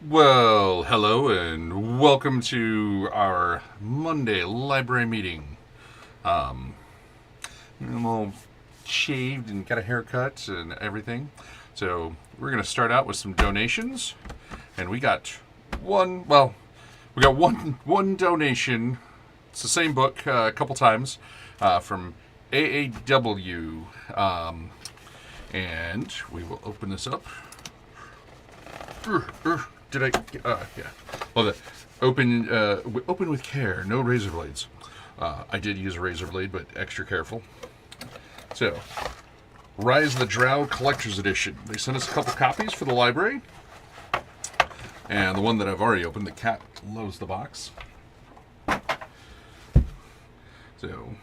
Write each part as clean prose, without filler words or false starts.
Well, hello and welcome to our Monday library meeting. I'm all shaved and got a haircut and everything. So we're going to start out with some donations. And we got one donation. It's the same book a couple times from AAW. And we will open this up. Did I? Yeah. Well, open with care. No razor blades. I did use a razor blade, but extra careful. So, Rise the Drow Collector's Edition. They sent us a couple copies for the library. And the one that I've already opened, the cat loves the box. So,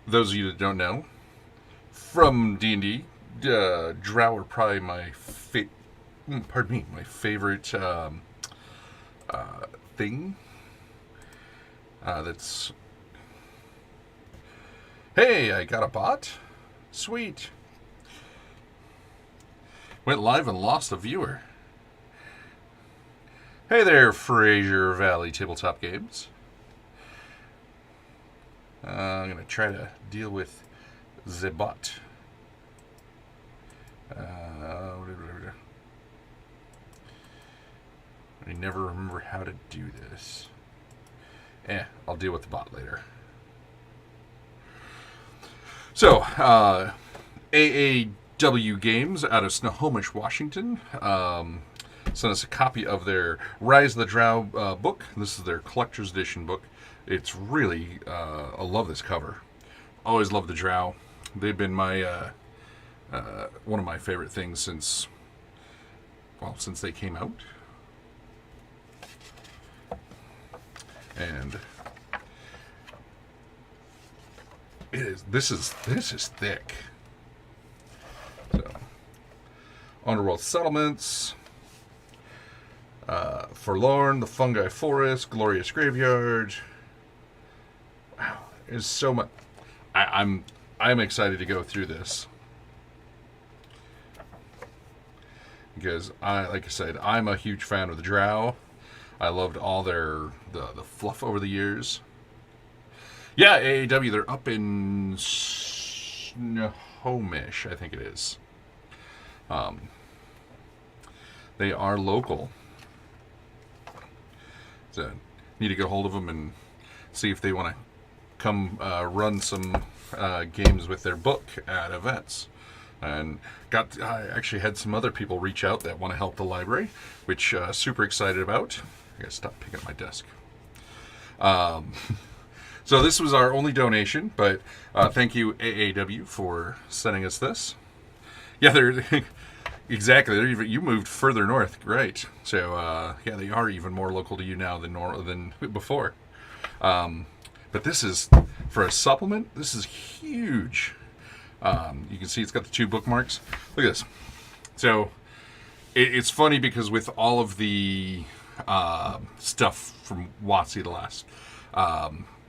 those of you that don't know, from D&D, Drow are probably my favorite thing. That's. Hey, I got a bot? Sweet. Went live and lost a viewer. Hey there, Fraser Valley Tabletop Games. I'm going to try to deal with the bot. I never remember how to do this. I'll deal with the bot later. So, AAW Games out of Snohomish, Washington, sent us a copy of their Rise of the Drow book. This is their collector's edition book. It's really, I love this cover. Always love the Drow. They've been my one of my favorite things since they came out. And this is thick. So, Underworld Settlements, Forlorn, the Fungi Forest, Glorious Graveyard. Wow, there's so much. I'm excited to go through this because like I said, I'm a huge fan of the Drow. I loved all the fluff over the years. Yeah, AAW, they're up in Snohomish, I think it is. They are local. So, need to get a hold of them and see if they want to come run some games with their book at events. And I actually had some other people reach out that want to help the library, which super excited about. I gotta stop picking up my desk. So this was our only donation, but thank you AAW for sending us this. Yeah, they're exactly. You moved further north, right? So yeah, they are even more local to you now than before. But this is, for a supplement, this is huge. You can see it's got the 2 bookmarks. Look at this. So it's funny because with all of the stuff from WotC the last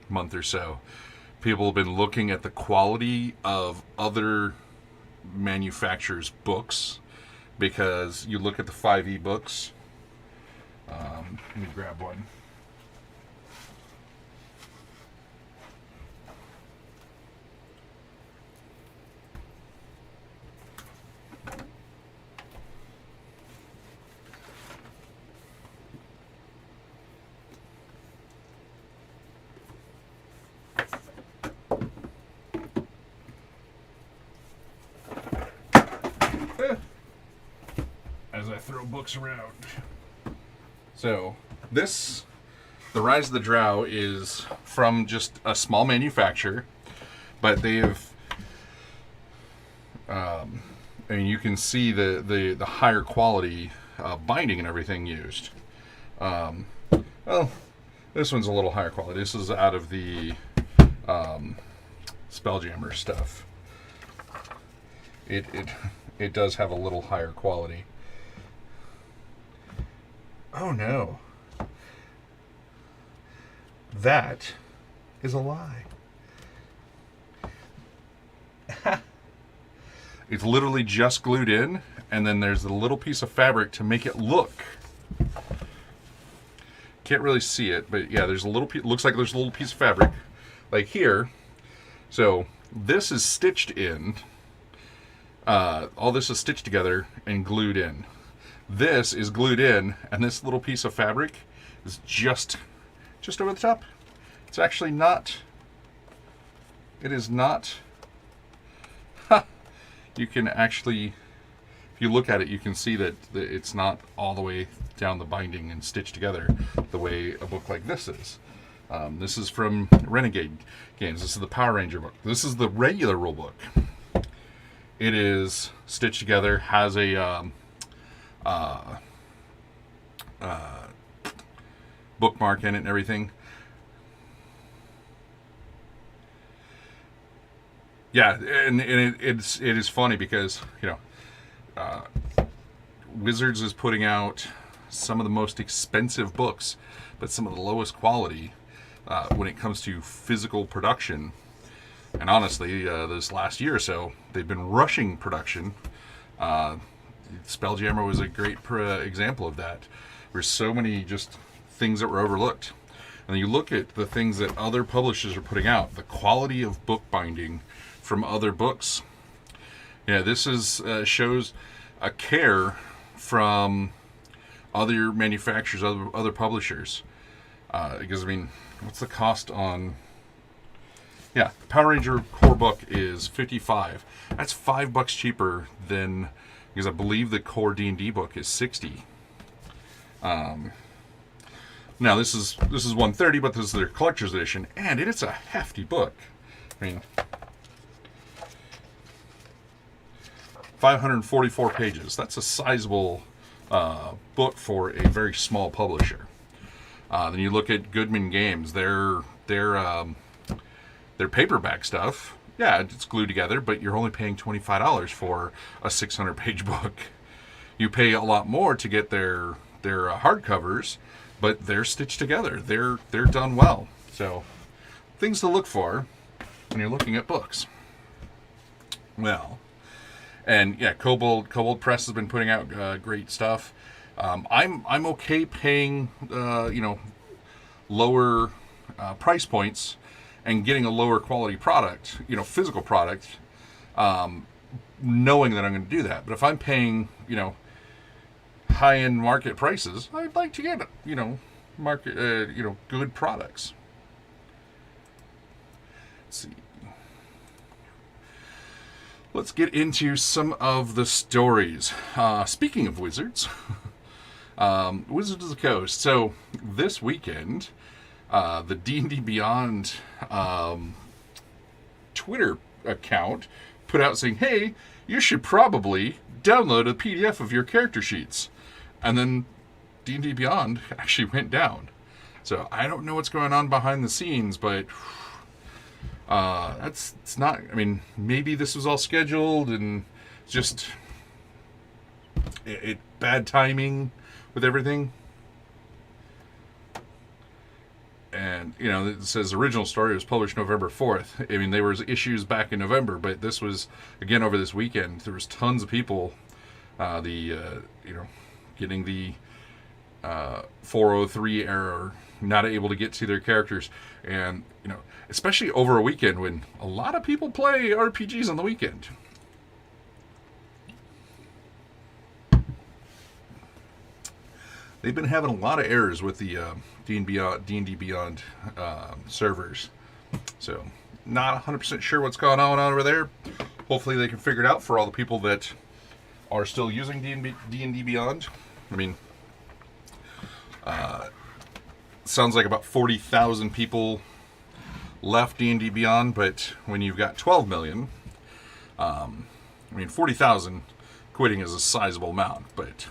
month or so, people have been looking at the quality of other manufacturers' books, because you look at the 5e books. Let me grab one. As I throw books around. So, the Rise of the Drow is from just a small manufacturer, but they have, you can see the higher quality binding and everything used. Well, this one's a little higher quality. This is out of the Spelljammer stuff. It does have a little higher quality. Oh no. That is a lie. It's literally just glued in, and then there's a little piece of fabric to make it look. Can't really see it, but yeah, there's a little looks like there's a little piece of fabric, like here. So this is stitched in. All this is stitched together and glued in. This is glued in, and this little piece of fabric is just over the top. It's actually not. It is not. You can actually, if you look at it, you can see that it's not all the way down the binding and stitched together the way a book like this is. This is from Renegade Games. This is the Power Ranger book. This is the regular rule book. It is stitched together, has a bookmark in it and everything. Yeah, and it is funny because, Wizards is putting out some of the most expensive books, but some of the lowest quality when it comes to physical production. And honestly, this last year or so, they've been rushing production. Spelljammer was a great example of that. There's so many just things that were overlooked. And you look at the things that other publishers are putting out, the quality of bookbinding from other books. Yeah, this is shows a care from other manufacturers, other publishers. Because, what's the cost on... Yeah, Power Ranger core book is $55. That's $5 cheaper than... Because I believe the core D&D book is $60. Now this is 130, but this is their collector's edition, and it's a hefty book. I mean, 544 pages. That's a sizable book for a very small publisher. Then you look at Goodman Games. Their paperback stuff, yeah, it's glued together, but you're only paying $25 for a 600-page book. You pay a lot more to get their hardcovers, but they're stitched together. They're done well. So, things to look for when you're looking at books. Well, and yeah, Kobold Press has been putting out great stuff. I'm okay paying lower price points and getting a lower quality product, physical product, knowing that I'm going to do that. But if I'm paying, high-end market prices, I'd like to get, good products. Let's see. Let's get into some of the stories. Speaking of wizards, Wizards of the Coast. So this weekend, the D&D Beyond Twitter account put out saying, hey, you should probably download a PDF of your character sheets. And then D&D Beyond actually went down. So I don't know what's going on behind the scenes, but it's not, I mean, maybe this was all scheduled and just bad timing with everything. And, it says original story was published November 4th. I mean, there was issues back in November, but this was, again, over this weekend. There was tons of people, getting the 403 error, not able to get to their characters. And, especially over a weekend when a lot of people play RPGs on the weekend. They've been having a lot of errors with the D&D Beyond servers. So, not 100% sure what's going on over there. Hopefully they can figure it out for all the people that are still using D&D Beyond. I mean, sounds like about 40,000 people left D&D Beyond, but when you've got 12 million, 40,000 quitting is a sizable amount, but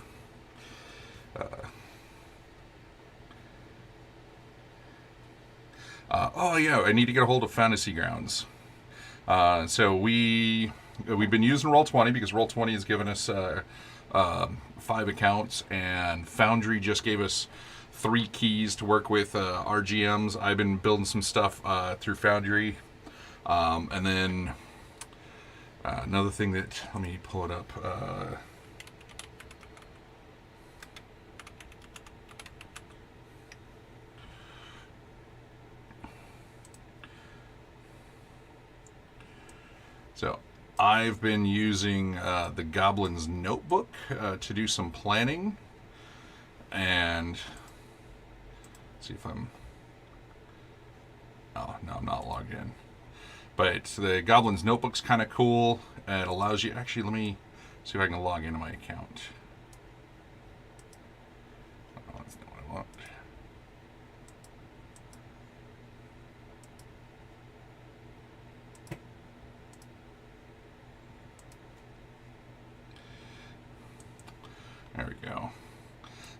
I need to get a hold of Fantasy Grounds. So we've been using Roll20 because Roll20 has given us 5 accounts, and Foundry just gave us 3 keys to work with our GMs. I've been building some stuff through Foundry, and then another thing that, let me pull it up. So I've been using the Goblin's Notebook to do some planning, and see if I'm... Oh, no, I'm not logged in. But the Goblin's Notebook's kind of cool. It allows you... Actually, let me see if I can log into my account. Oh, that's not what I want. There we go.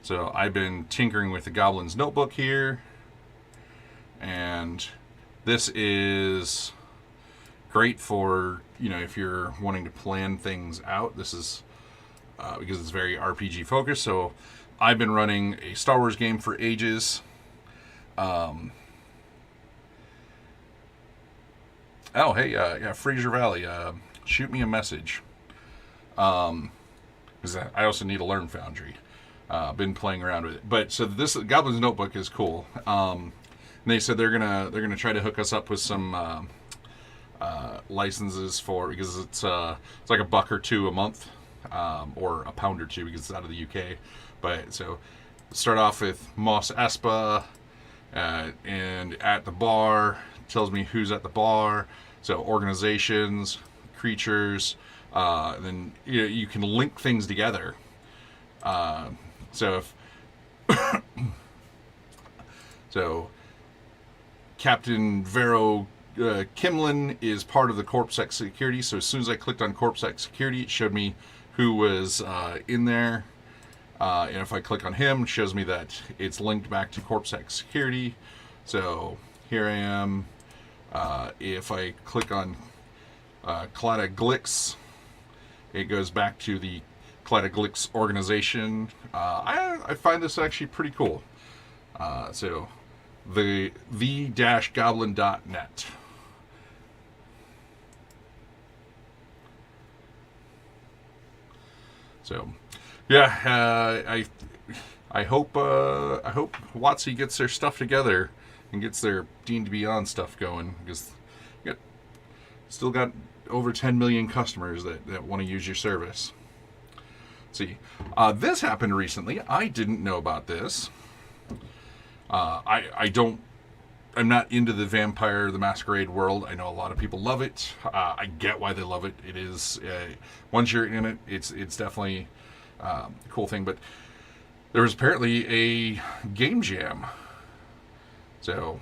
So I've been tinkering with the Goblin's Notebook here, and this is great for, if you're wanting to plan things out. This is because it's very RPG focused. So I've been running a Star Wars game for ages. Fraser Valley, shoot me a message. Because I also need to learn Foundry. Been playing around with it, but so this Goblin's Notebook is cool. And they said they're gonna try to hook us up with some licenses because it's like $1 or $2 a month, or £1 or £2 because it's out of the UK. But so start off with Mos Espa, and at the bar tells me who's at the bar. So organizations, creatures. Then you can link things together. So if So Captain Vero Kimlin is part of the CorpSec security. So as soon as I clicked on CorpSec security, it showed me who was in there. And if I click on him, it shows me that it's linked back to CorpSec security. So here I am. If I click on Clada Glix, it goes back to the Clada Glix organization. I find this actually pretty cool. So the-goblin.net. So, yeah, I hope WotC gets their stuff together and gets their D&D Beyond stuff going, because you still got over 10 million customers that want to use your service. Let's see, this happened recently. I didn't know about this. I'm not into the Vampire the Masquerade world. I know a lot of people love it. I get why they love it. It is, once you're in it, it's definitely a cool thing. But there was apparently a game jam. So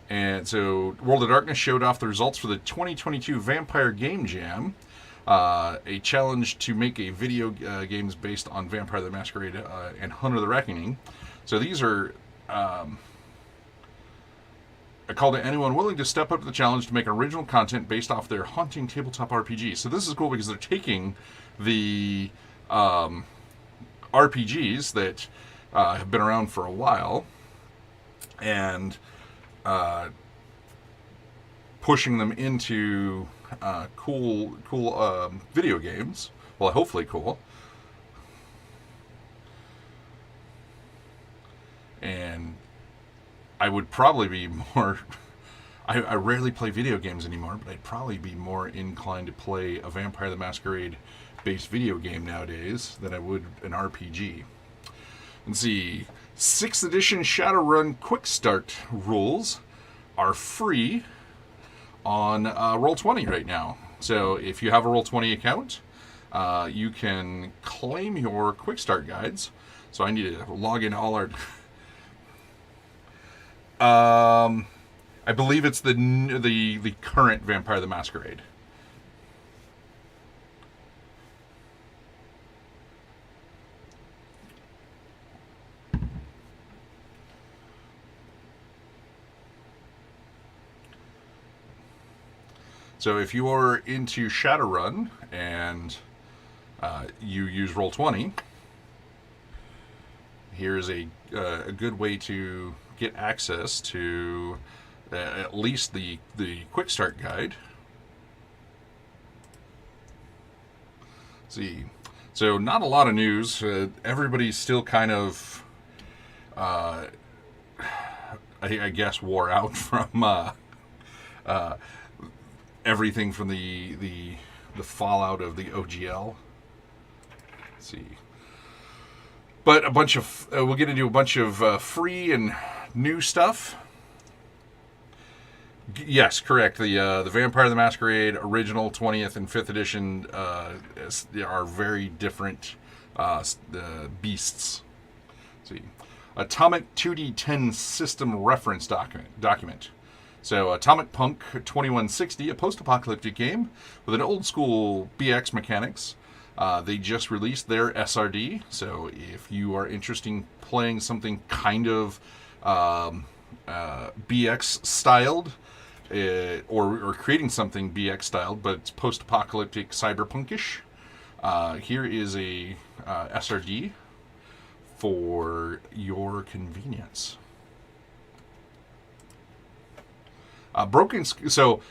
World of Darkness showed off the results for the 2022 Vampire Game Jam, a challenge to make a video games based on Vampire the Masquerade and Hunter the Reckoning. So these are a call to anyone willing to step up to the challenge to make original content based off their haunting tabletop RPG. So this is cool because they're taking the RPGs that have been around for a while and pushing them into cool video games. Well, hopefully cool. And I would probably be more... I rarely play video games anymore, but I'd probably be more inclined to play a Vampire the Masquerade-based video game nowadays than I would an RPG. Let's see. 6th edition Shadowrun Quick Start rules are free on Roll20 right now. So if you have a Roll20 account, you can claim your Quick Start guides. So I need to log in all our... I believe it's the current Vampire the Masquerade. So if you are into Shadowrun and you use Roll20, here's a good way to get access to at least the quick start guide. Let's see, so not a lot of news. Everybody's still kind of, I guess, wore out from everything from the fallout of the OGL. Let's see. But a bunch of we'll get into a bunch of free and new stuff. Yes, correct. The Vampire the Masquerade original 20th and 5th edition are very different beasts. Let's see, Atomic 2D10 System Reference document. So Atomic Punk 2160, a post-apocalyptic game with an old-school BX mechanics. They just released their SRD, so if you are interested in playing something kind of BX styled, or creating something BX styled, but it's post-apocalyptic cyberpunkish, here is a SRD for your convenience. So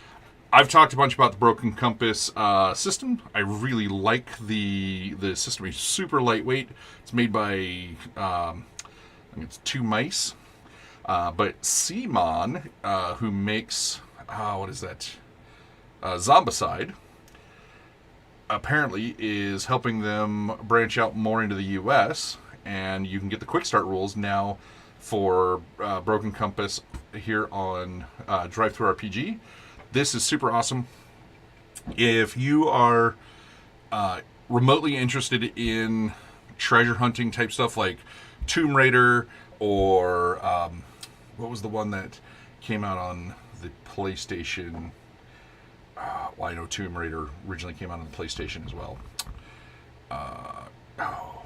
I've talked a bunch about the Broken Compass system. I really like the system. It's super lightweight. It's made by I think it's Two Mice, but Simon, who makes what is that? Zombicide, apparently is helping them branch out more into the U.S. and you can get the quick start rules now for Broken Compass here on DriveThruRPG. This is super awesome. If you are remotely interested in treasure hunting type stuff like Tomb Raider or what was the one that came out on the PlayStation? Well, I know Tomb Raider originally came out on the PlayStation as well. Oh.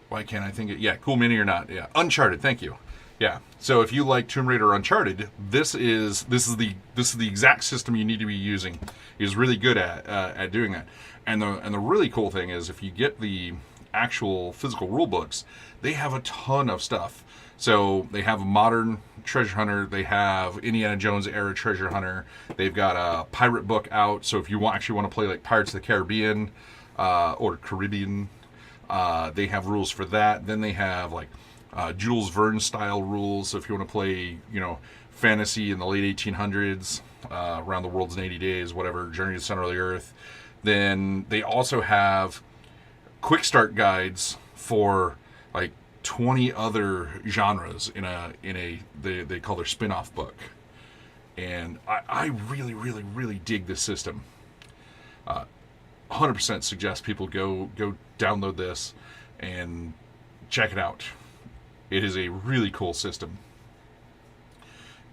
Why can't I think it? Yeah, Cool Mini or not? Yeah, Uncharted. Thank you. Yeah. So if you like Tomb Raider Uncharted, this is the exact system you need to be using. He's really good at doing that. And the really cool thing is if you get the actual physical rule books, they have a ton of stuff. So they have a modern treasure hunter. They have Indiana Jones era treasure hunter. They've got a pirate book out. So if you actually want to play like Pirates of the Caribbean or Caribbean, they have rules for that. Then they have like Jules Verne style rules. So if you want to play, fantasy in the late 1800s, around the world's in 80 days, whatever, Journey to the Center of the Earth. Then they also have quick start guides for like 20 other genres in a they call their spin-off book. And I really, really, really dig this system. 100% suggest people go download this and check it out. It is a really cool system.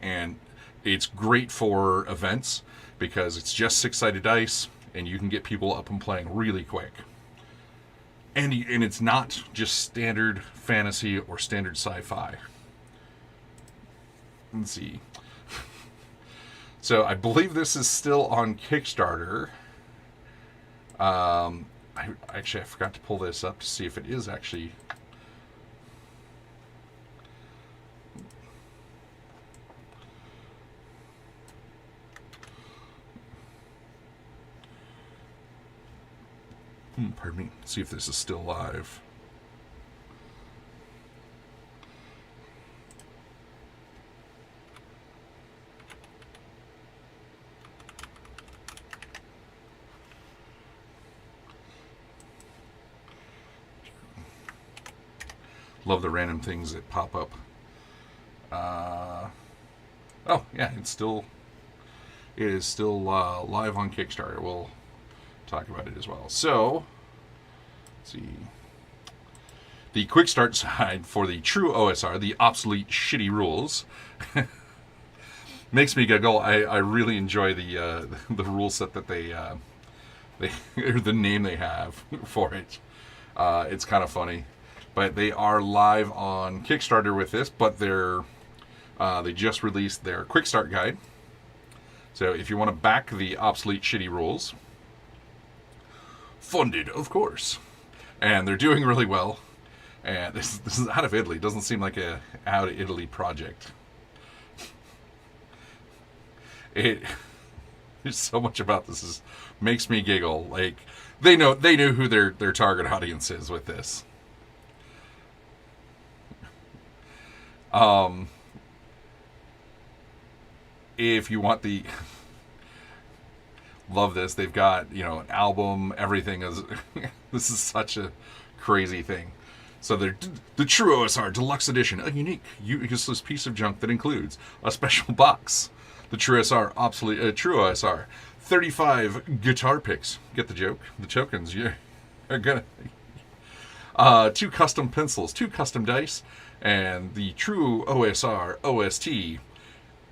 And it's great for events because it's just 6-sided dice and you can get people up and playing really quick. And it's not just standard fantasy or standard sci-fi. Let's see. So I believe this is still on Kickstarter. I forgot to pull this up to see if it is actually. Pardon me. See if this is still live. Love the random things that pop up. Oh yeah, it is still live on Kickstarter. We'll talk about it as well. So, let's see. The quick start side for the true OSR, the obsolete shitty rules, makes me giggle. I really enjoy the rule set that they or the name they have for it. It's kind of funny, but they are live on Kickstarter with this. But they just released their quick start guide. So if you want to back the obsolete shitty rules, funded, of course, and they're doing really well. And this is out of Italy. Doesn't seem like a out of Italy project. There's so much about this makes me giggle. Like they knew who their target audience is with this. If you want the love this, they've got an album. Everything is this is such a crazy thing. So the True OSR Deluxe Edition, a unique, useless piece of junk that includes a special box. The True OSR True OSR 35 guitar picks. Get the joke? The tokens. You're gonna 2 custom pencils, 2 custom dice, and the True OSR OST.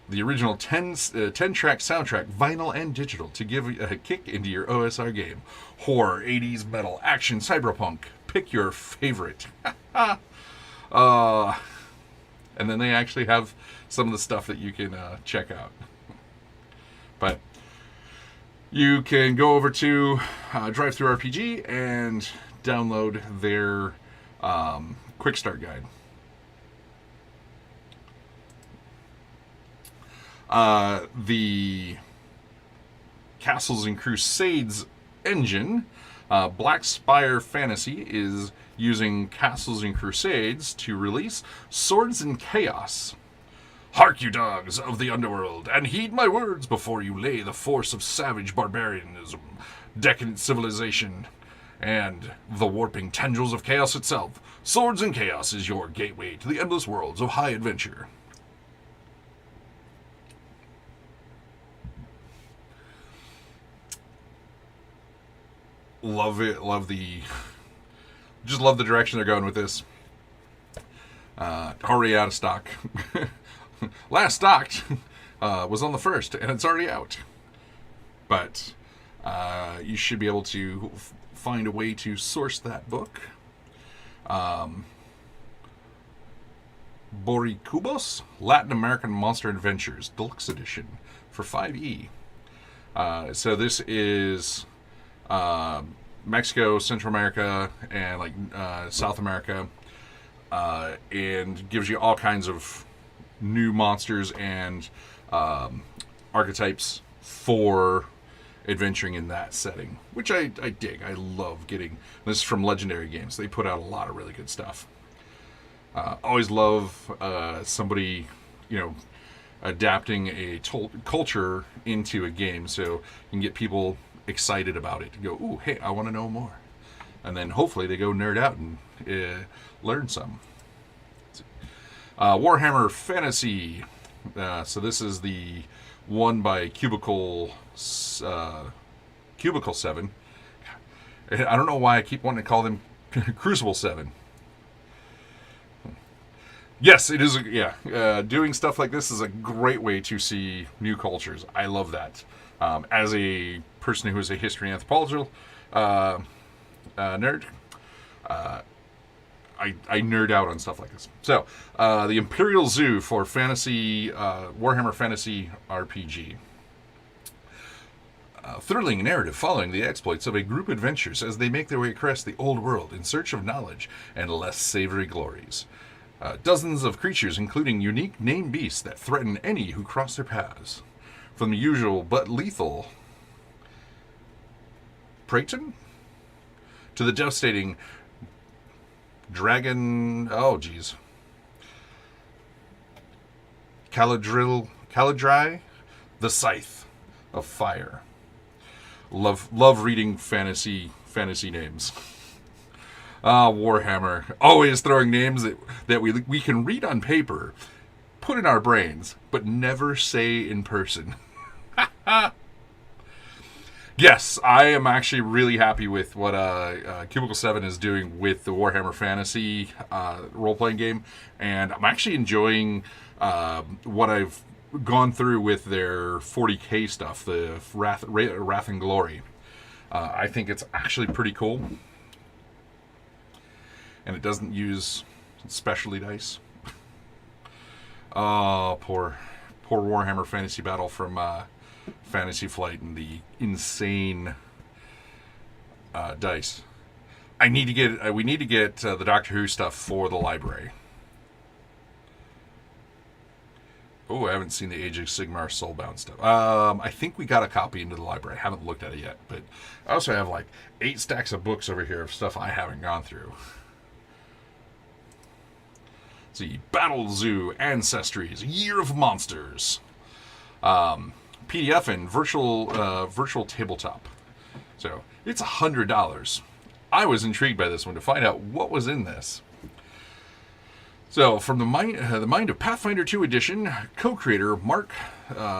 The original 10-track soundtrack, vinyl and digital, to give a kick into your OSR game. Horror, 80s, metal, action, cyberpunk. Pick your favorite. And then they actually have some of the stuff that you can check out. But you can go over to DriveThruRPG and download their quick start guide. The Castles and Crusades engine, Black Spire Fantasy, is using Castles and Crusades to release Swords and Chaos. Hark, you dogs of the underworld, and heed my words before you lay the force of savage barbarianism, decadent civilization, and the warping tendrils of chaos itself. Swords and Chaos is your gateway to the endless worlds of high adventure. Love it. Just love the direction they're going with this. Already out of stock. Last stocked was on the 1st, and it's already out. But you should be able to find a way to source that book. Boricubos, Latin American Monster Adventures, Deluxe Edition for 5E. So this is Mexico, Central America, and like South America, and gives you all kinds of new monsters and archetypes for adventuring in that setting, which I dig. I love getting this is from Legendary Games. They put out a lot of really good stuff. Always love somebody, adapting a culture into a game, so you can get people excited about it to go, ooh, hey, I want to know more, and then hopefully they go nerd out and learn some. Warhammer Fantasy. So this is the one by Cubicle 7. I don't know why I keep wanting to call them Crucible 7. Yes, it is. Doing stuff like this is a great way to see new cultures. I love that. As a person who is a history anthropological nerd, I nerd out on stuff like this. So, the Imperial Zoo for Fantasy Warhammer Fantasy RPG. Thrilling narrative following the exploits of a group of adventurers as they make their way across the old world in search of knowledge and less savory glories. Dozens of creatures, including unique named beasts that threaten any who cross their paths. From the usual but lethal Praeton to the devastating Dragon... Oh, geez. Caladri, the Scythe of Fire. Love reading fantasy names. Warhammer. Always throwing names that we can read on paper, put in our brains, but never say in person. Yes, I am actually really happy with what Cubicle 7 is doing with the Warhammer Fantasy role-playing game, and I'm actually enjoying what I've gone through with their 40K stuff, the Wrath and Glory. I think it's actually pretty cool, and it doesn't use specialty dice. Oh, poor Warhammer Fantasy Battle from Fantasy Flight and the insane dice. We need to get the Doctor Who stuff for the library. Oh, I haven't seen the Age of Sigmar Soulbound stuff. I think we got a copy into the library. I haven't looked at it yet, but I also have like 8 stacks of books over here of stuff I haven't gone through. Let's see, Battle Zoo Ancestries, Year of Monsters. PDF and virtual tabletop. So it's $100. I was intrigued by this one to find out what was in this. So from the mind of Pathfinder 2 Edition, co-creator Mark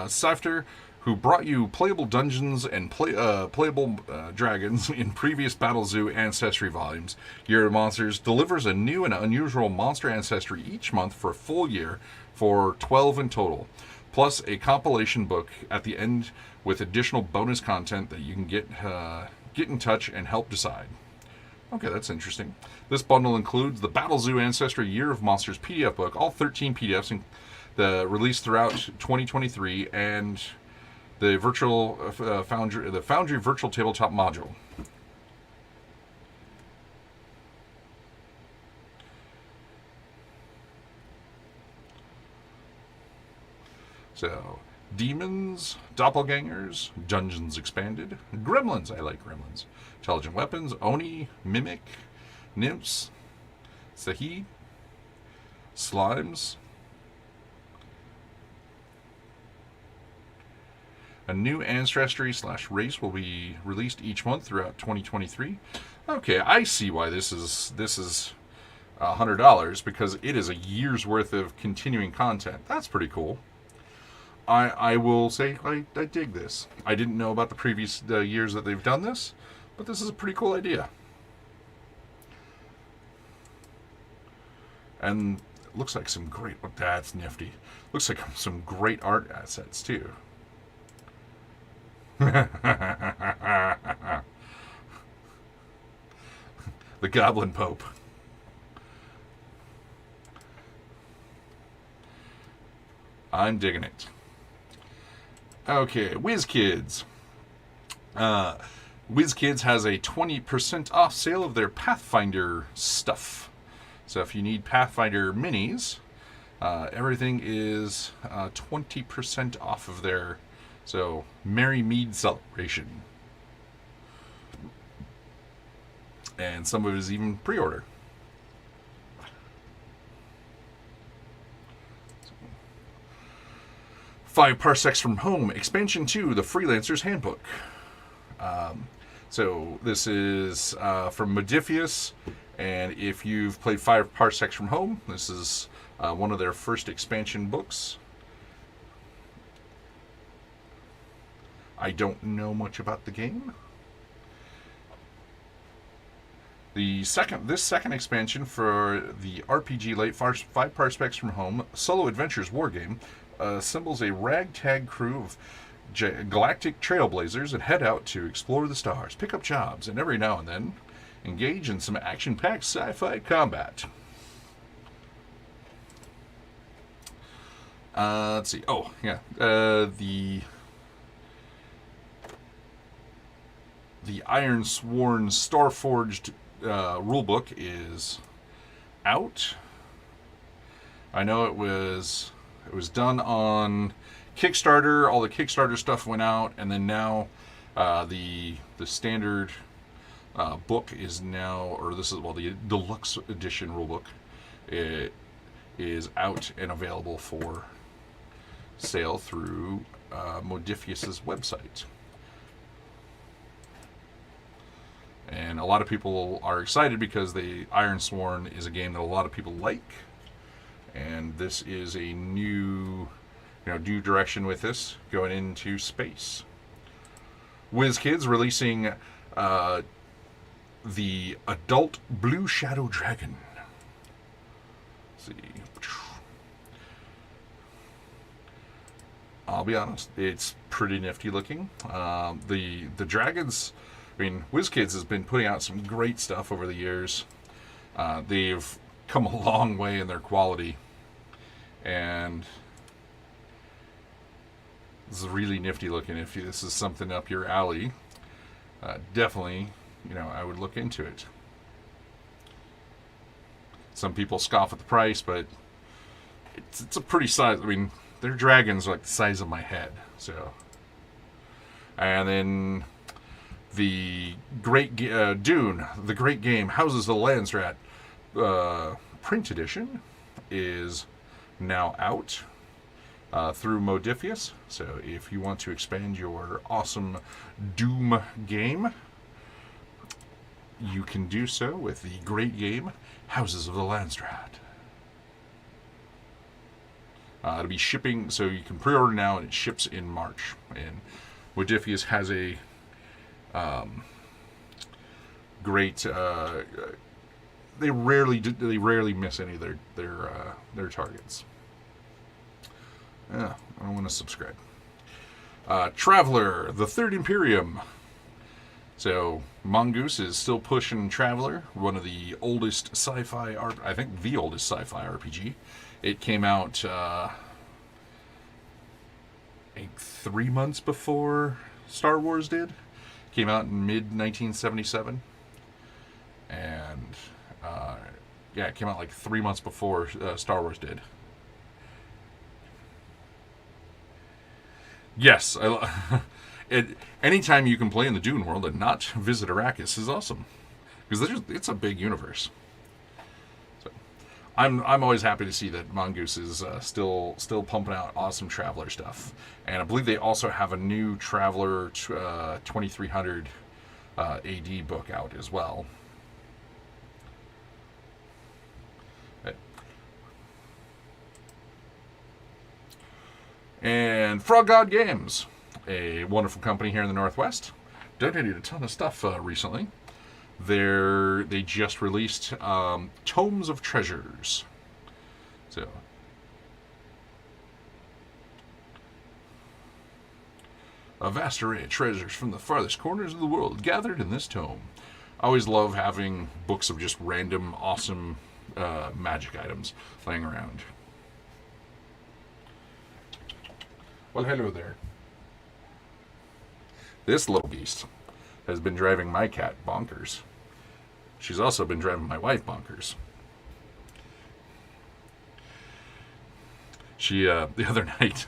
Safter, who brought you playable dungeons and playable dragons in previous Battle Zoo Ancestry volumes, Year of Monsters delivers a new and unusual monster ancestry each month for a full year for 12 in total, plus a compilation book at the end with additional bonus content that you can get in touch and help decide. Okay, that's interesting. This bundle includes the Battle Zoo Ancestry Year of Monsters PDF book, all 13 PDFs released throughout 2023, and the Foundry Virtual Tabletop module. So, Demons, Doppelgangers, Dungeons Expanded, Gremlins, I like Gremlins, Intelligent Weapons, Oni, Mimic, Nymphs, Sahi, Slimes. A new ancestry/race will be released each month throughout 2023. Okay, I see why this is $100, because it is a year's worth of continuing content. That's pretty cool. I will say I dig this. I didn't know about the previous years that they've done this, But this is a pretty cool idea. And it looks like some great, oh, that's nifty. Looks like some great art assets too. The Goblin Pope. I'm digging it. Okay, WizKids. WizKids has a 20% off sale of their Pathfinder stuff. So if you need Pathfinder minis, everything is 20% off of their, so Merry Mead celebration. And some of it is even pre-order. 5 Parsecs from Home, Expansion 2, The Freelancer's Handbook. So this is from Modiphius, and if you've played 5 Parsecs from Home, this is one of their first expansion books. I don't know much about the game. This second expansion for the RPG Late 5 Parsecs from Home Solo Adventures Wargame assembles a ragtag crew of galactic trailblazers and head out to explore the stars, pick up jobs, and every now and then engage in some action-packed sci-fi combat. Let's see. Oh, yeah. The Ironsworn Starforged rulebook is out. I know it was done on Kickstarter. All the Kickstarter stuff went out, and then now the standard book is now, or this is, well, the deluxe edition rulebook, it is out and available for sale through Modiphius's website. And a lot of people are excited because the Ironsworn is a game that a lot of people like. And this is a new direction with this, going into space. WizKids releasing the adult Blue Shadow Dragon. Let's see. I'll be honest, it's pretty nifty looking. The dragons, I mean, WizKids has been putting out some great stuff over the years. They've come a long way in their quality, and this is really nifty looking. If this is something up your alley, definitely, I would look into it. Some people scoff at the price, but it's a pretty size. I mean, their dragons are like the size of my head. So, and then the Great Dune, the Great Game, Houses of the Landsrat print edition is now out through Modiphius. So if you want to expand your awesome Doom game, you can do so with the Great Game, Houses of the Landsrat. It'll be shipping, so you can pre-order now, and it ships in March. And Modiphius has a great. They rarely miss any of their targets. Yeah, I want to subscribe. Traveler, the Third Imperium. So Mongoose is still pushing Traveler, one of the oldest sci-fi I think the oldest sci-fi RPG. It came out I think 3 months before Star Wars did. Came out in mid-1977. And it came out like 3 months before Star Wars did. Yes, anytime you can play in the Dune world and not visit Arrakis is awesome, because it's a big universe. So, I'm always happy to see that Mongoose is still pumping out awesome Traveler stuff, and I believe they also have a new Traveler 2300 AD book out as well. And Frog God Games, a wonderful company here in the Northwest. donated a ton of stuff recently. They just released Tomes of Treasures. So, a vast array of treasures from the farthest corners of the world gathered in this tome. I always love having books of just random, awesome magic items laying around. Well, hello there. This little beast has been driving my cat bonkers. She's also been driving my wife bonkers. She, the other night,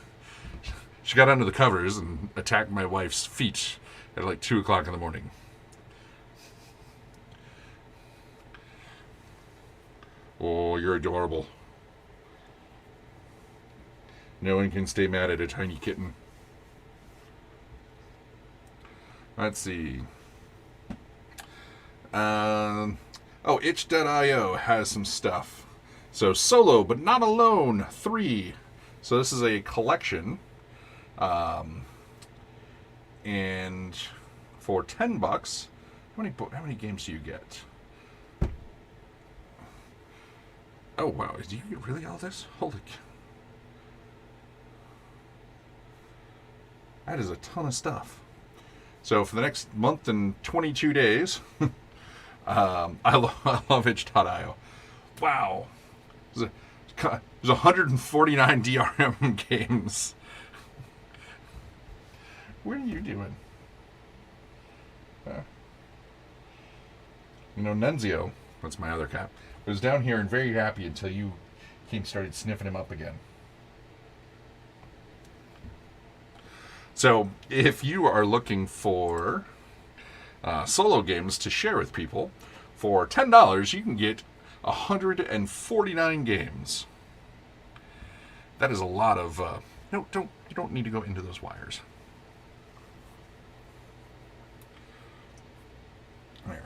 she got under the covers and attacked my wife's feet at like 2 o'clock in the morning. Oh, you're adorable. No one can stay mad at a tiny kitten. Let's see. Itch.io has some stuff. So, Solo But Not Alone 3. So this is a collection. And for $10, how many games do you get? Oh, wow. Do you get really all this? Holy cow. That is a ton of stuff. So for the next month and 22 days, I love itch.io. Wow. There's 149 DRM games. What are you doing? Nunzio, that's my other cat, was down here and very happy until you started sniffing him up again. So, if you are looking for solo games to share with people, for $10 you can get 149 games. That is a lot of. You don't need to go into those wires. There.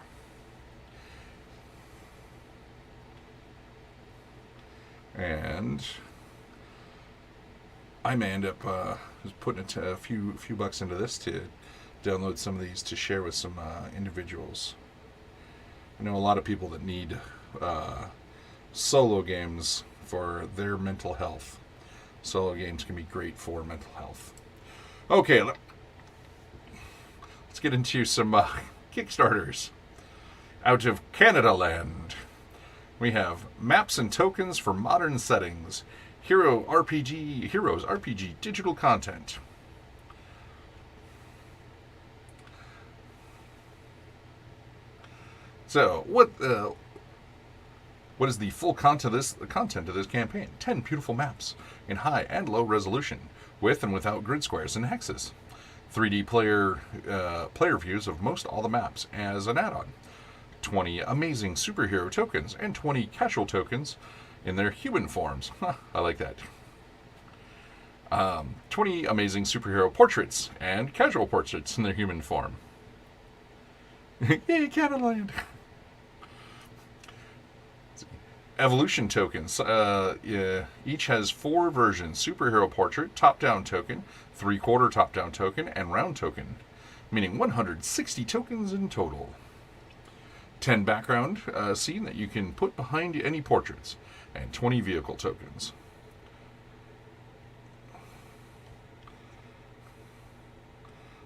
And I may end up just putting a few bucks into this to download some of these to share with some individuals. I know a lot of people that need solo games for their mental health. Solo games can be great for mental health. Okay, let's get into some Kickstarters. Out of Canada land, we have Maps and Tokens for Modern Settings. Heroes RPG digital content. So, what is the full content of this campaign? 10 beautiful maps in high and low resolution, with and without grid squares and hexes. 3D player views of most all the maps as an add-on. 20 amazing superhero tokens and 20 casual tokens in their human forms. I like that. 20 amazing superhero portraits and casual portraits in their human form. Yay, Canadaland! Evolution tokens. Each has 4 versions: superhero portrait, top-down token, 3/4 top-down token, and round token, meaning 160 tokens in total. 10 background scene that you can put behind any portraits, and 20 vehicle tokens.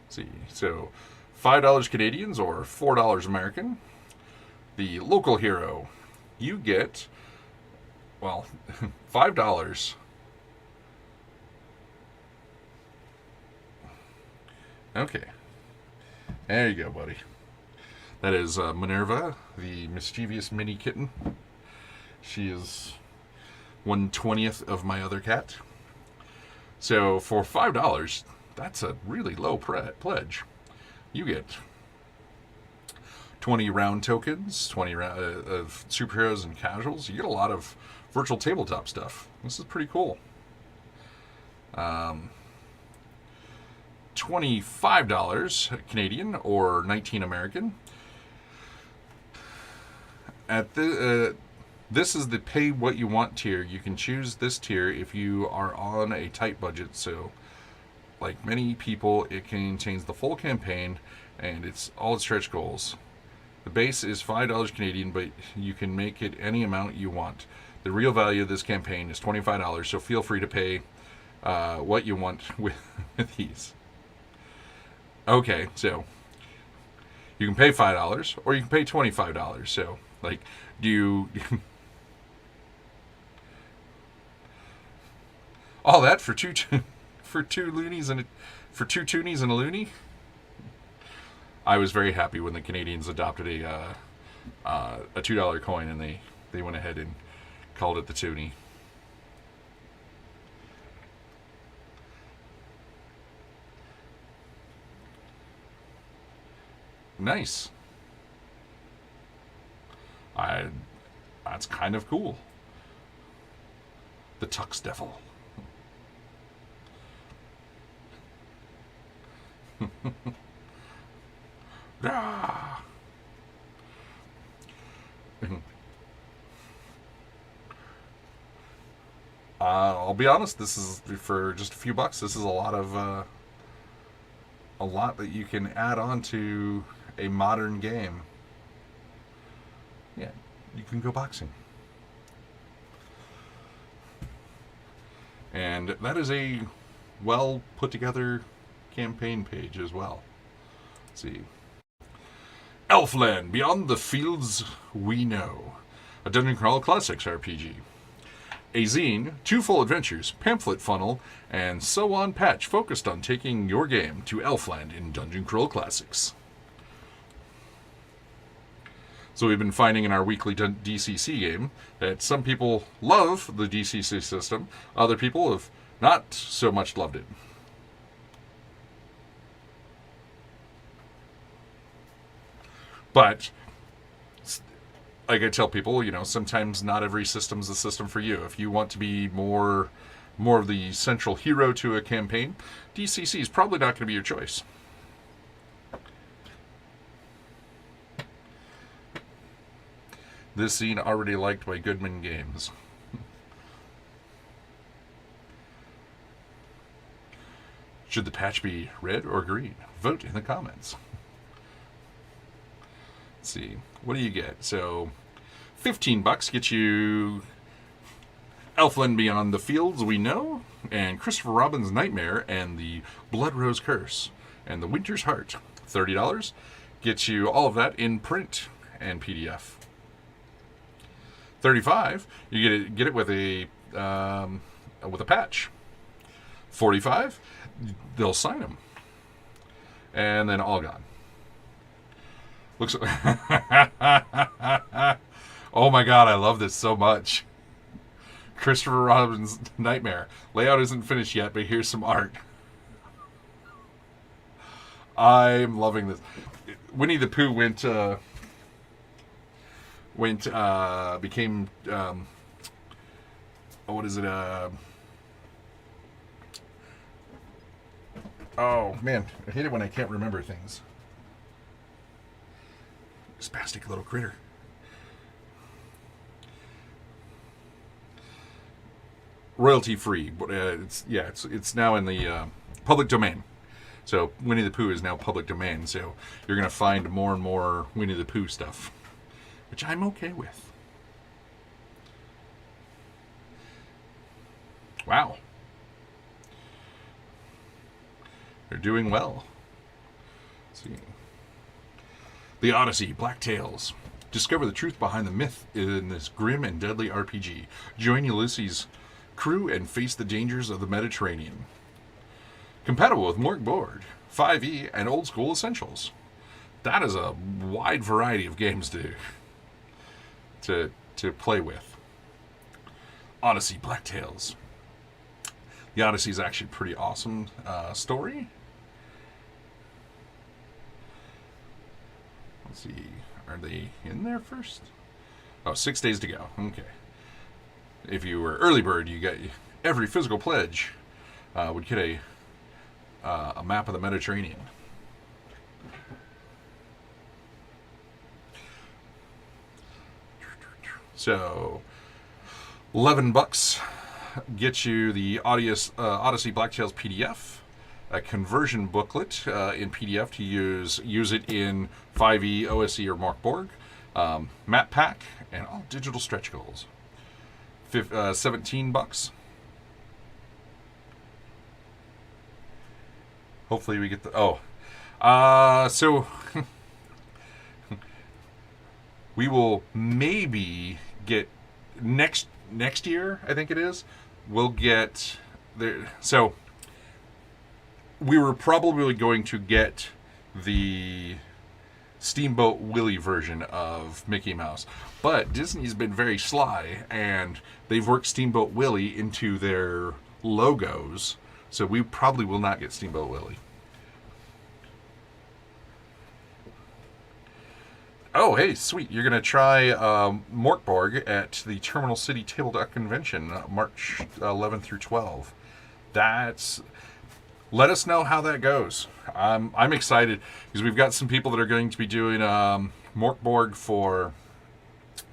Let's see, so $5 Canadians or $4 American. The local hero, you get, well, $5. Okay, there you go, buddy. That is Minerva, the mischievous mini kitten. She is 1/20th of my other cat. So for $5, that's a really low pledge. You get 20 round tokens, 20 of superheroes and casuals. You get a lot of virtual tabletop stuff. This is pretty cool. $25 Canadian or $19 American. At this is the pay what you want tier. You can choose this tier if you are on a tight budget. So, like many people, it contains the full campaign and it's all stretch goals. The base is $5 Canadian, but you can make it any amount you want. The real value of this campaign is $25, so feel free to pay what you want with these. Okay, so you can pay $5 or you can pay $25. So, like, do you all that for two loonies and for two toonies and a loony? I was very happy when the Canadians adopted a $2 coin, and they went ahead and called it the toonie. Nice. That's kind of cool. The Tux Devil. Ah. I'll be honest. This is for just a few bucks. This is a lot that you can add on to a modern game. Yeah, you can go boxing. And that is a well put together campaign page as well. Let's see. Elfland, Beyond the Fields We Know. A Dungeon Crawl Classics RPG. A zine, 2 full adventures, pamphlet funnel, and so on patch focused on taking your game to Elfland in Dungeon Crawl Classics. So we've been finding in our weekly DCC game that some people love the DCC system, other people have not so much loved it. But, like I tell people, sometimes not every system's the system for you. If you want to be more of the central hero to a campaign, DCC is probably not going to be your choice. This scene already liked by Goodman Games. Should the patch be red or green? Vote in the comments. Let's see. What do you get? So, $15 gets you Elfland Beyond the Fields We Know, and Christopher Robin's Nightmare, and the Blood Rose Curse, and the Winter's Heart. $30 gets you all of that in print and PDF. $35, you get it with a patch. $45, they'll sign them, and then all gone. Looks. Oh my god, I love this so much. Christopher Robin's Nightmare. Layout isn't finished yet, but here's some art. I'm loving this. Winnie the Pooh became what is it? Oh man, I hate it when I can't remember things. Spastic little critter. Royalty free, but it's now in the public domain. So Winnie the Pooh is now public domain. So you're gonna find more and more Winnie the Pooh stuff, which I'm okay with. Wow, they're doing well. Let's see. The Odyssey, Black Tales. Discover the truth behind the myth in this grim and deadly RPG. Join Ulysses' crew and face the dangers of the Mediterranean. Compatible with Mork Board, 5e, and Old School Essentials. That is a wide variety of games to play with. Odyssey, Black Tales. The Odyssey is actually a pretty awesome story. Let's see, are they in there first? Oh, 6 days to go. Okay. If you were early bird, you get every physical pledge would get a map of the Mediterranean. So, $11 gets you the Odyssey Black Tales PDF, a conversion booklet in PDF to use it in 5e, OSE, or Mark Borg, map pack, and all digital stretch goals. $17. Hopefully we get the so we will maybe get next year, I think it is. We'll get there. So we were probably going to get the Steamboat Willie version of Mickey Mouse, but Disney's been very sly and they've worked Steamboat Willie into their logos, so we probably will not get Steamboat Willie. Oh, hey, sweet. You're going to try Morkborg at the Terminal City Tabletop Convention, March 11 through 12. Let us know how that goes. I'm excited because we've got some people that are going to be doing Morkborg for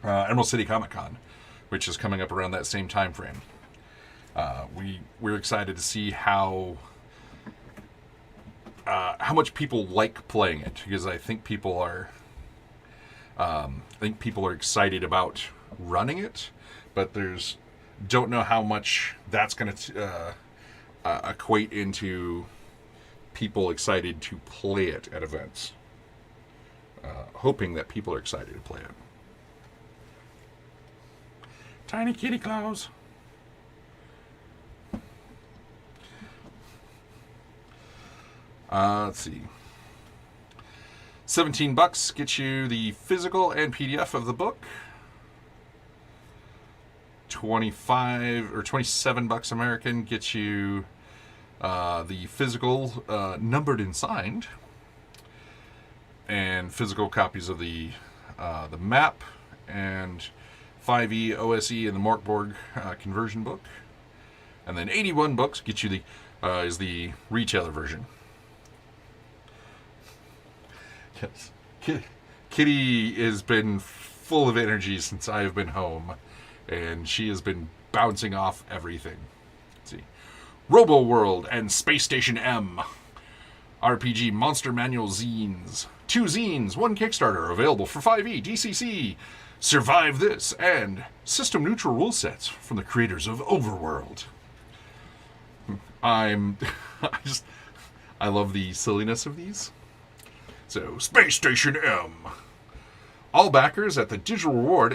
Emerald City Comic Con, which is coming up around that same time frame. We're excited to see how much people like playing it, because I think people are excited about running it, but don't know how much that's going to equate into people excited to play it at events. Hoping that people are excited to play it. Tiny kitty claws. Let's see. $17 gets you the physical and PDF of the book. $25 or $27 American gets you the physical, numbered and signed, and physical copies of the map and 5e, OSE, and the Morkborg conversion book. And then $81 gets you is the retailer version. Yes. Kitty has been full of energy since I have been home, and she has been bouncing off everything. Let's see. Robo World and Space Station M. RPG Monster Manual zines. 2 zines, 1 Kickstarter, available for 5e, DCC. Survive This, and system neutral rule sets from the creators of Overworld. I love the silliness of these. So, Space Station M. All backers at the digital reward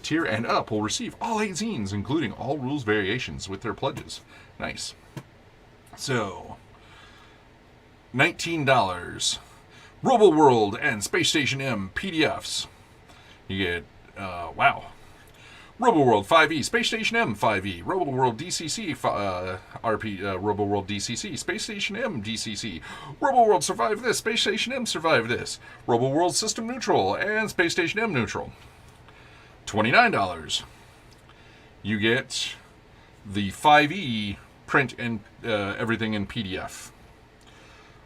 tier and up will receive all 8 zines, including all rules variations, with their pledges. Nice. So, $19. Robo World and Space Station M PDFs. You get, wow. Robo World 5e, Space Station M 5e, Robo World DCC Robo World DCC, Space Station M DCC, Robo World Survive This, Space Station M Survive This, Robo World System Neutral, and Space Station M Neutral. $29. You get the 5e print and everything in PDF.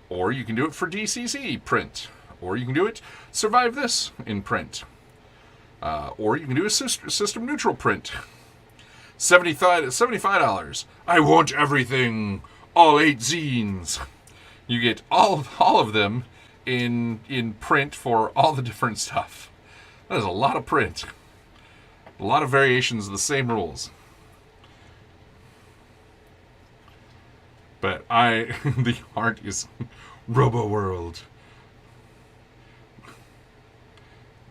Or you can do it for DCC print. Or you can do it Survive This in print. Or you can do a system neutral print. $75. I want everything. All 8 zines. You get all of them in print for all the different stuff. That is a lot of print. A lot of variations of the same rules. But the art is Robo World.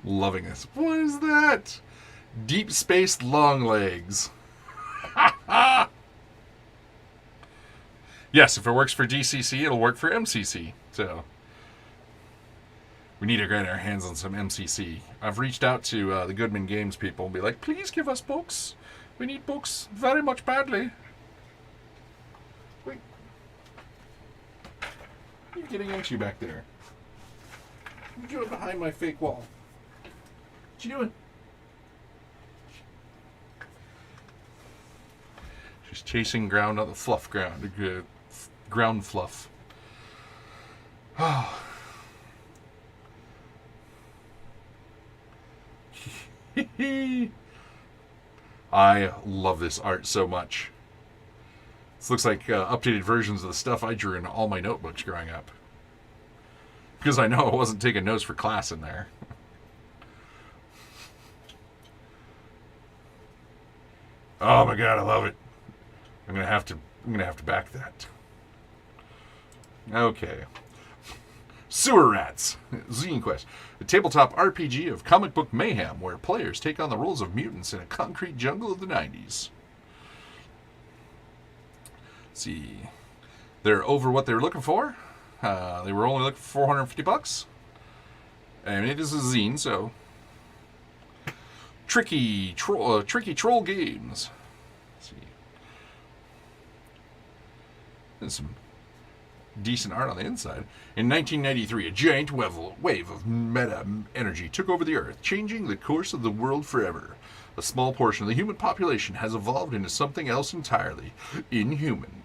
Loving this. What is that? Deep Space Long Legs. Yes, if it works for DCC, it'll work for MCC. So we need to get our hands on some MCC. I've reached out to the Goodman Games people and be like, please give us books. We need books very much badly. Wait. What are you getting into back there? What are you doing behind my fake wall? What you doing? She's chasing ground on the fluff ground. Ground fluff. Oh. I love this art so much. This looks like updated versions of the stuff I drew in all my notebooks growing up. Because I know I wasn't taking notes for class in there. Oh my god, I love it. I'm gonna have to back that. Okay. Sewer Rats, Zine Quest, a tabletop RPG of comic book mayhem where players take on the roles of mutants in a concrete jungle of the 90s. Let's see. They're over what they were looking for. They were only looking for $450. And it is a zine, so. Tricky Troll Games. Let's see. There's some decent art on the inside. In 1993, a giant wave of meta energy took over the Earth, changing the course of the world forever. A small portion of the human population has evolved into something else entirely: inhuman.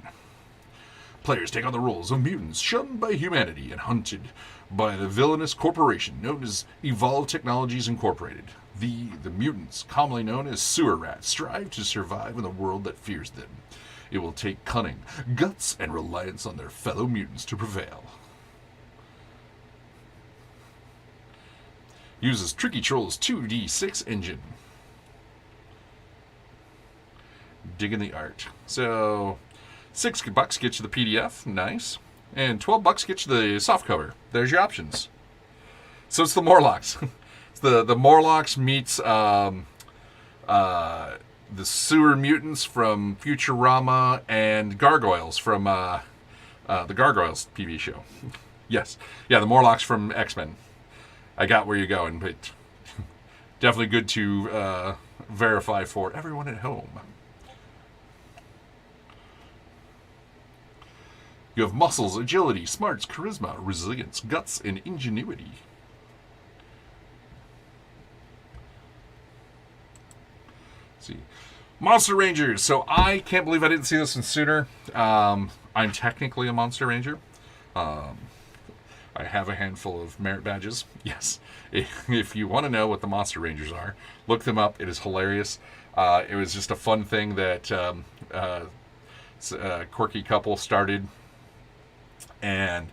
Players take on the roles of mutants shunned by humanity and hunted by the villainous corporation known as Evolved Technologies Incorporated. The mutants, commonly known as sewer rats, strive to survive in a world that fears them. It will take cunning, guts, and reliance on their fellow mutants to prevail. Uses Tricky Troll's 2D6 engine. Digging the art. So, $6 gets you the PDF, nice. And $12 gets you the softcover. There's your options. So it's the Morlocks. It's the Morlocks meets the sewer mutants from Futurama and gargoyles from the Gargoyles TV show. Yes. Yeah, the Morlocks from X-Men. I got where you're going, but definitely good to verify for everyone at home. You have muscles, agility, smarts, charisma, resilience, guts, and ingenuity. Let's see. Monster Rangers. So I can't believe I didn't see this one sooner. I'm technically a Monster Ranger. I have a handful of merit badges. Yes. If you want to know what the Monster Rangers are, look them up. It is hilarious. It was just a fun thing that a quirky couple started. And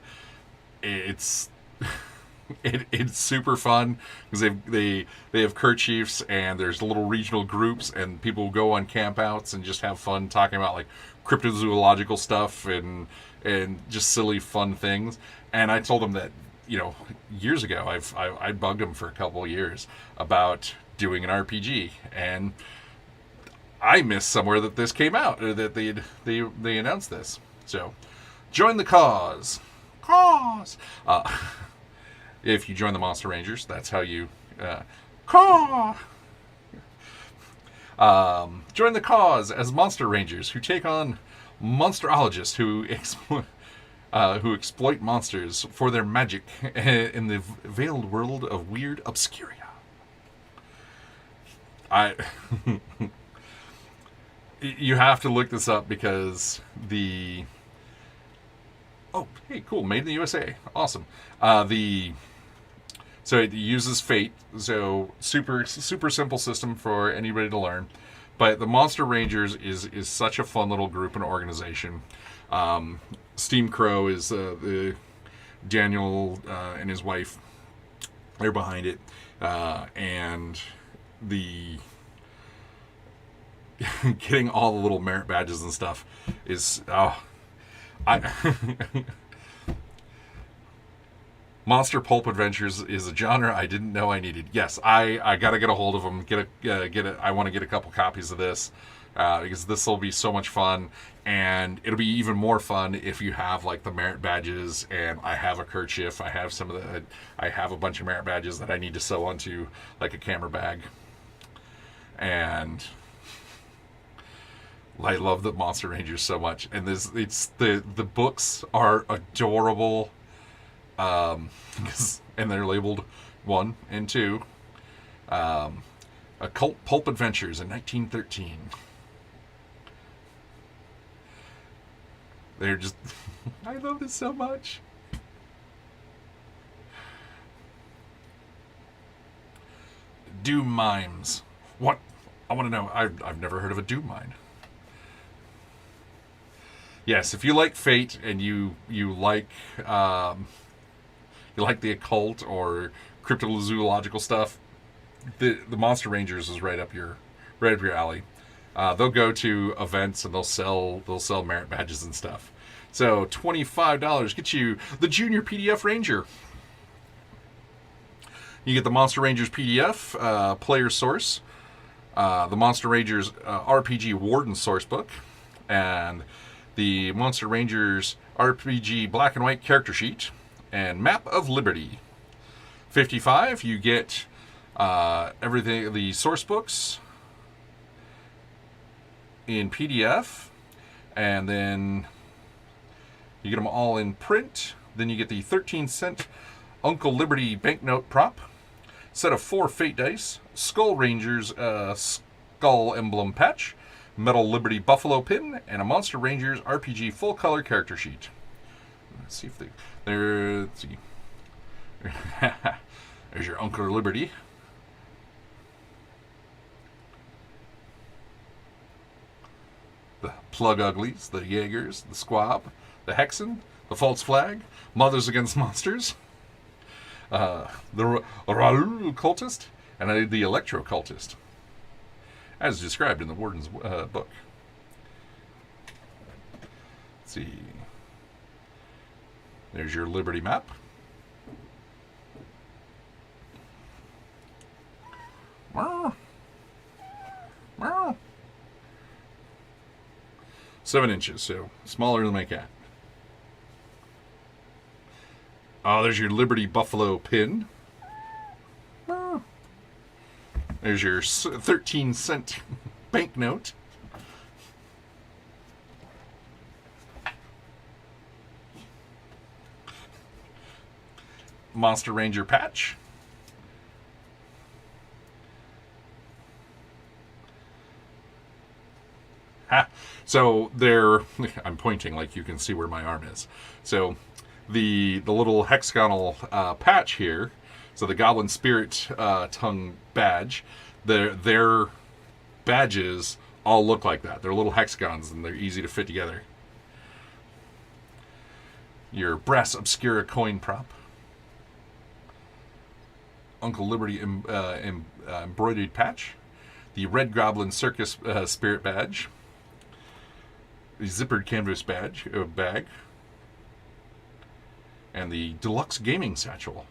it's it's super fun because they have kerchiefs and there's little regional groups and people go on campouts and just have fun talking about like cryptozoological stuff and just silly fun things. And I told them that, you know, years ago I bugged them for a couple of years about doing an RPG, and I missed somewhere that this came out, or that they announced this. So join the cause. If you join the Monster Rangers, that's how you join the cause as Monster Rangers who take on monsterologists who exploit monsters for their magic in the veiled world of weird obscuria. You have to look this up because oh, hey, cool, made in the USA, awesome. So it uses Fate, so super simple system for anybody to learn. But the Monster Rangers is such a fun little group and organization. Steam Crow is the Daniel and his wife. They're behind it, and the getting all the little merit badges and stuff is Monster Pulp Adventures is a genre I didn't know I needed. Yes, I gotta get a hold of them. I want to get a couple copies of this because this will be so much fun, and it'll be even more fun if you have like the merit badges. And I have a kerchief. I have I have a bunch of merit badges that I need to sew onto like a camera bag, and I love the Monster Rangers so much. And the books are adorable. And they're labeled 1 and 2. Occult Pulp Adventures in 1913. They're just... I love this so much. Doom Mimes. What? I want to know. I've never heard of a Doom Mine. Yes, if you like Fate and you like the occult or cryptozoological stuff, the Monster Rangers is right up your alley. They'll go to events and they'll sell merit badges and stuff. So $25 gets you the Junior PDF Ranger. You get the Monster Rangers PDF, player source, the Monster Rangers RPG Warden sourcebook, and the Monster Rangers RPG black and white character sheet, and Map of Liberty. 55, you get everything, the source books in PDF, and then you get them all in print. Then you get the 13-cent Uncle Liberty banknote prop, set of 4 Fate dice, Skull Rangers skull emblem patch, Metal Liberty buffalo pin, and a Monster Rangers RPG full color character sheet. Let's see if let's see. There's your Uncle Liberty. The Plug Uglies, the Jaegers, the Squab, the Hexen, the False Flag, Mothers Against Monsters, the Raul Cultist, and the Electro Cultist, as described in the Warden's book. Let's see. There's your Liberty map. Meow. Meow. 7 inches, so smaller than my cat. Oh, there's your Liberty Buffalo pin. There's your 13-cent banknote. Monster Ranger patch. Ha! So I'm pointing like you can see where my arm is. So the little hexagonal patch here, so the Goblin Spirit tongue badge, their badges all look like that. They're little hexagons and they're easy to fit together. Your Brass Obscura coin prop. Uncle Liberty embroidered patch. The Red Goblin Circus Spirit badge. The zippered canvas bag. And the Deluxe Gaming Satchel.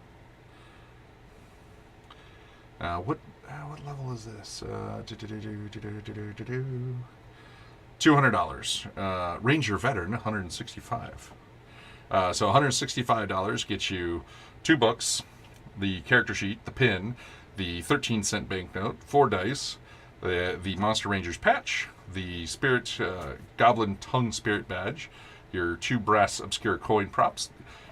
What level is this? $200. Ranger Veteran, $165. So $165 gets you 2 books, the character sheet, the pin, the 13-cent banknote, 4 dice, the Monster Rangers patch, the Spirit Goblin Tongue Spirit badge, your 2 Brass Obscura coin props,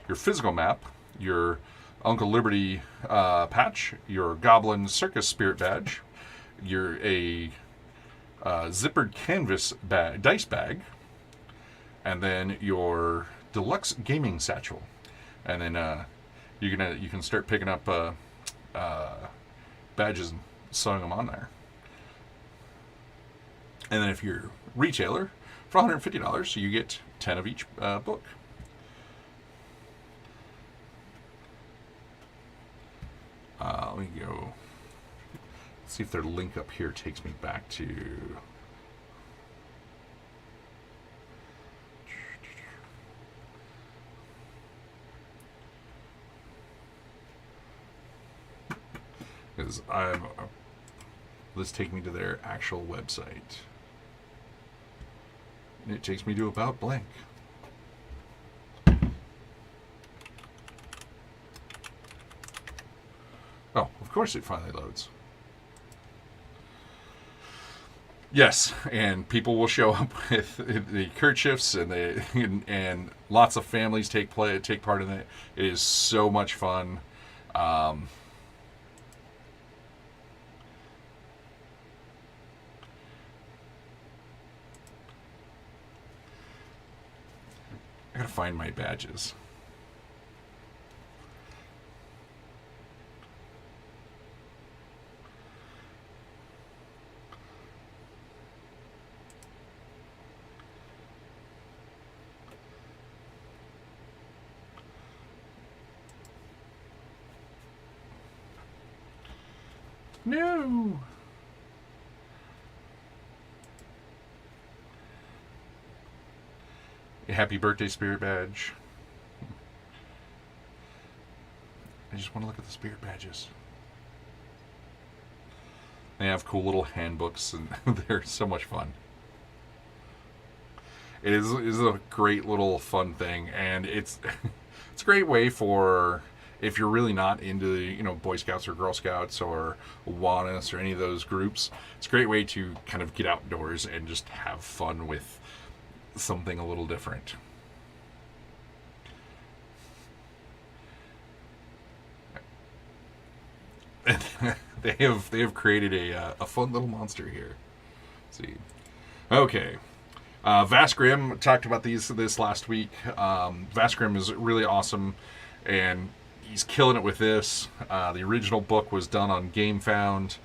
your physical map, your Uncle Liberty patch, your Goblin Circus Spirit badge, your zippered canvas dice bag, and then your Deluxe Gaming Satchel. And then you can start picking up badges and sewing them on there. And then if you're a retailer, for $150, you get 10 of each book. Let me go see if their link up here takes me back to... Because let's take me to their actual website. And it takes me to About Blank. Oh, of course it finally loads. Yes, and people will show up with the kerchiefs, and lots of families take part in it. It is so much fun. I gotta find my badges. No. A happy birthday, Spirit Badge. I just want to look at the Spirit Badges. They have cool little handbooks, and they're so much fun. It is a great little fun thing, and it's it's a great way for if you're really not into Boy Scouts or Girl Scouts or Awanas or any of those groups. It's a great way to kind of get outdoors and just have fun with something a little different. They have created a fun little monster here. Let's see, okay. Vasgrim, talked about this last week. Vasgrim is really awesome, and he's killing it with this. The original book was done on GameFound.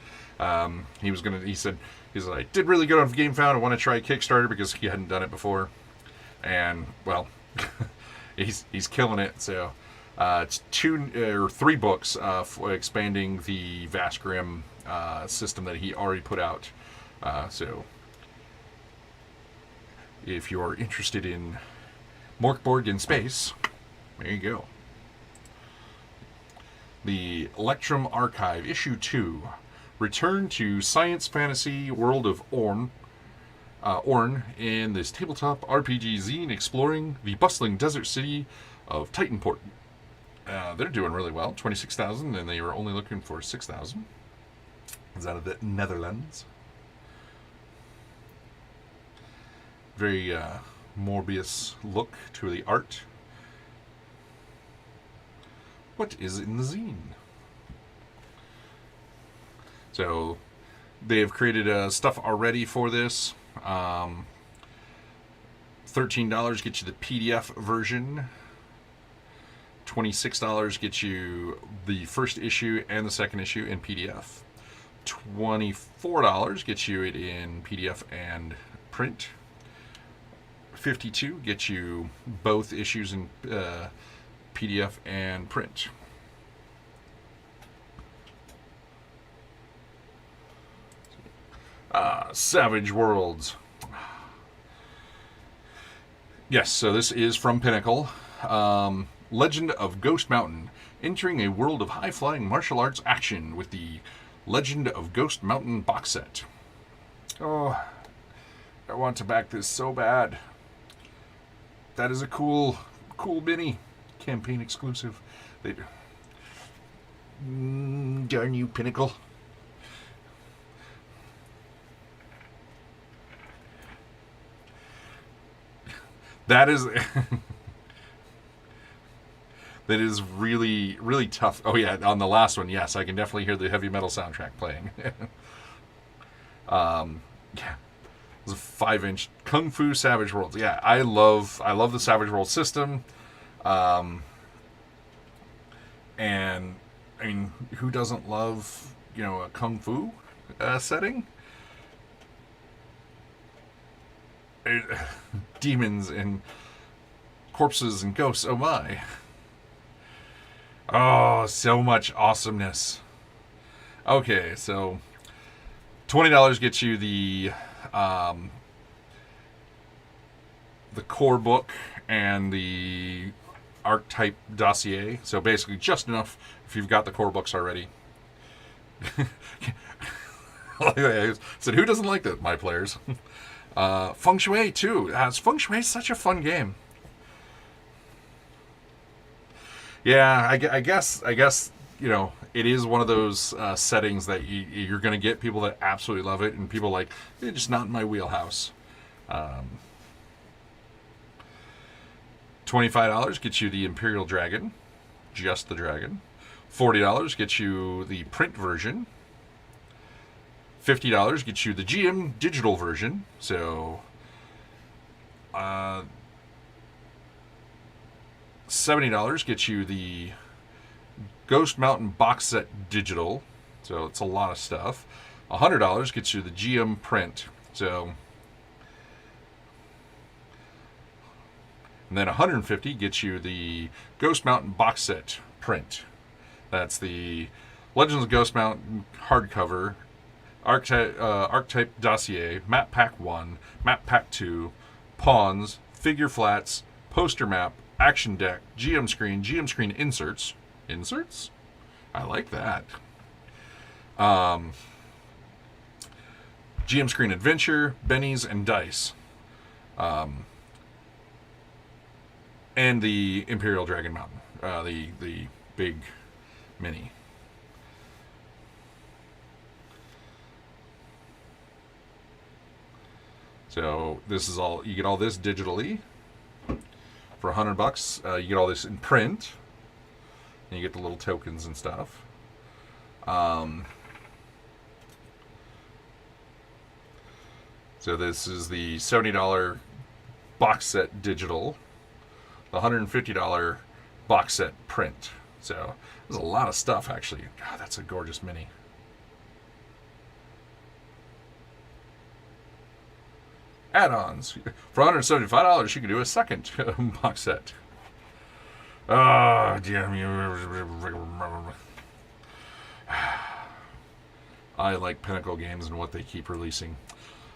He said I did really good on GameFound. I want to try Kickstarter because he hadn't done it before, and well, he's killing it. So it's 2 or 3 books expanding the Vasgrim system that he already put out. So if you are interested in Morkborg in space, there you go. The Electrum Archive, Issue 2. Return to science fantasy world of Orn in this tabletop RPG zine exploring the bustling desert city of Titanport. They're doing really well, 26,000, and they were only looking for 6,000. It's out of the Netherlands. Very Morbius look to the art. What is in the zine? So they have created stuff already for this. $13 gets you the PDF version. $26 gets you the first issue and the second issue in PDF. $24 gets you it in PDF and print. $52 gets you both issues in PDF and print. Savage Worlds. Yes, so this is from Pinnacle. Legend of Ghost Mountain. Entering a world of high-flying martial arts action with the Legend of Ghost Mountain box set. Oh, I want to back this so bad. That is a cool mini. Campaign exclusive. Darn you, Pinnacle. That is that is really, really tough. Oh yeah, on the last one, yes, I can definitely hear the heavy metal soundtrack playing. Yeah. It's a 5-inch Kung Fu Savage Worlds. Yeah, I love the Savage World system. And I mean, who doesn't love, a Kung Fu setting? Demons and corpses and ghosts, oh my. Oh, so much awesomeness. Okay, so $20 gets you the core book and the archetype dossier. So basically just enough if you've got the core books already. I said, who doesn't like that? My players. Feng Shui too. Feng Shui is such a fun game. Yeah, I guess it is one of those settings that you're going to get people that absolutely love it and people like, it's just not in my wheelhouse. $25 gets you the Imperial Dragon, just the dragon. $40 gets you the print version. $50 gets you the GM digital version. So, $70 gets you the Ghost Mountain box set digital. So it's a lot of stuff. $100 gets you the GM print. So, and then $150 gets you the Ghost Mountain box set print. That's the Legends of Ghost Mountain hardcover, Archetype Dossier, Map Pack 1, Map Pack 2, Pawns, Figure Flats, Poster Map, Action Deck, GM Screen Inserts. Inserts? I like that. GM Screen Adventure, Bennies, and Dice. And the Imperial Dragon Mountain. The big mini. So this is all, you get all this digitally for $100. You get all this in print, and you get the little tokens and stuff. So this is the $70 box set digital, the $150 box set print. So there's a lot of stuff actually. God, that's a gorgeous mini. Add-ons. For $175, you can do a second box set. Oh, damn you. I like Pinnacle Games and what they keep releasing.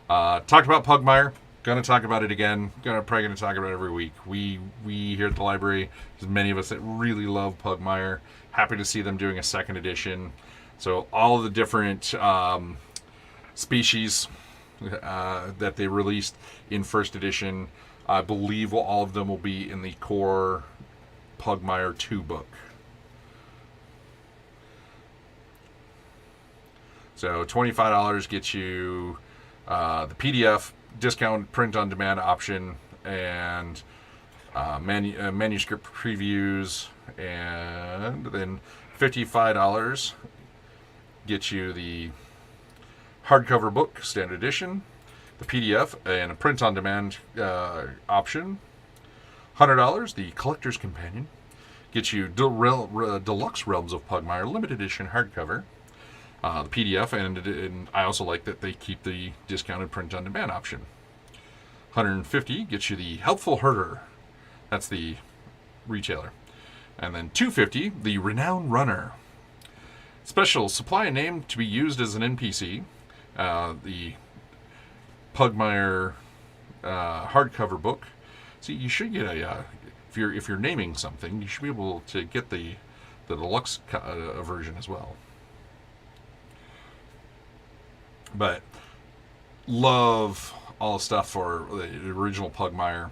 Talked about Pugmire. Gonna talk about it again. Probably gonna talk about it every week. We here at the library, there's many of us that really love Pugmire. Happy to see them doing a second edition. So all of the different species that they released in first edition, I believe all of them will be in the core Pugmire 2 book. So $25 gets you the PDF, discount print on demand option, and manuscript previews, and then $55 gets you the hardcover book, standard edition, the PDF, and a print on demand option. $100, the collector's companion, gets you Deluxe Realms of Pugmire limited edition hardcover, the PDF, and I also like that they keep the discounted print on demand option. $150 gets you the Helpful Herder, that's the retailer, and then $250 the Renowned Runner. Special, supply a name to be used as an NPC. The Pugmire hardcover book. See, you should get a if you're naming something, you should be able to get the deluxe version as well. But love all the stuff for the original Pugmire.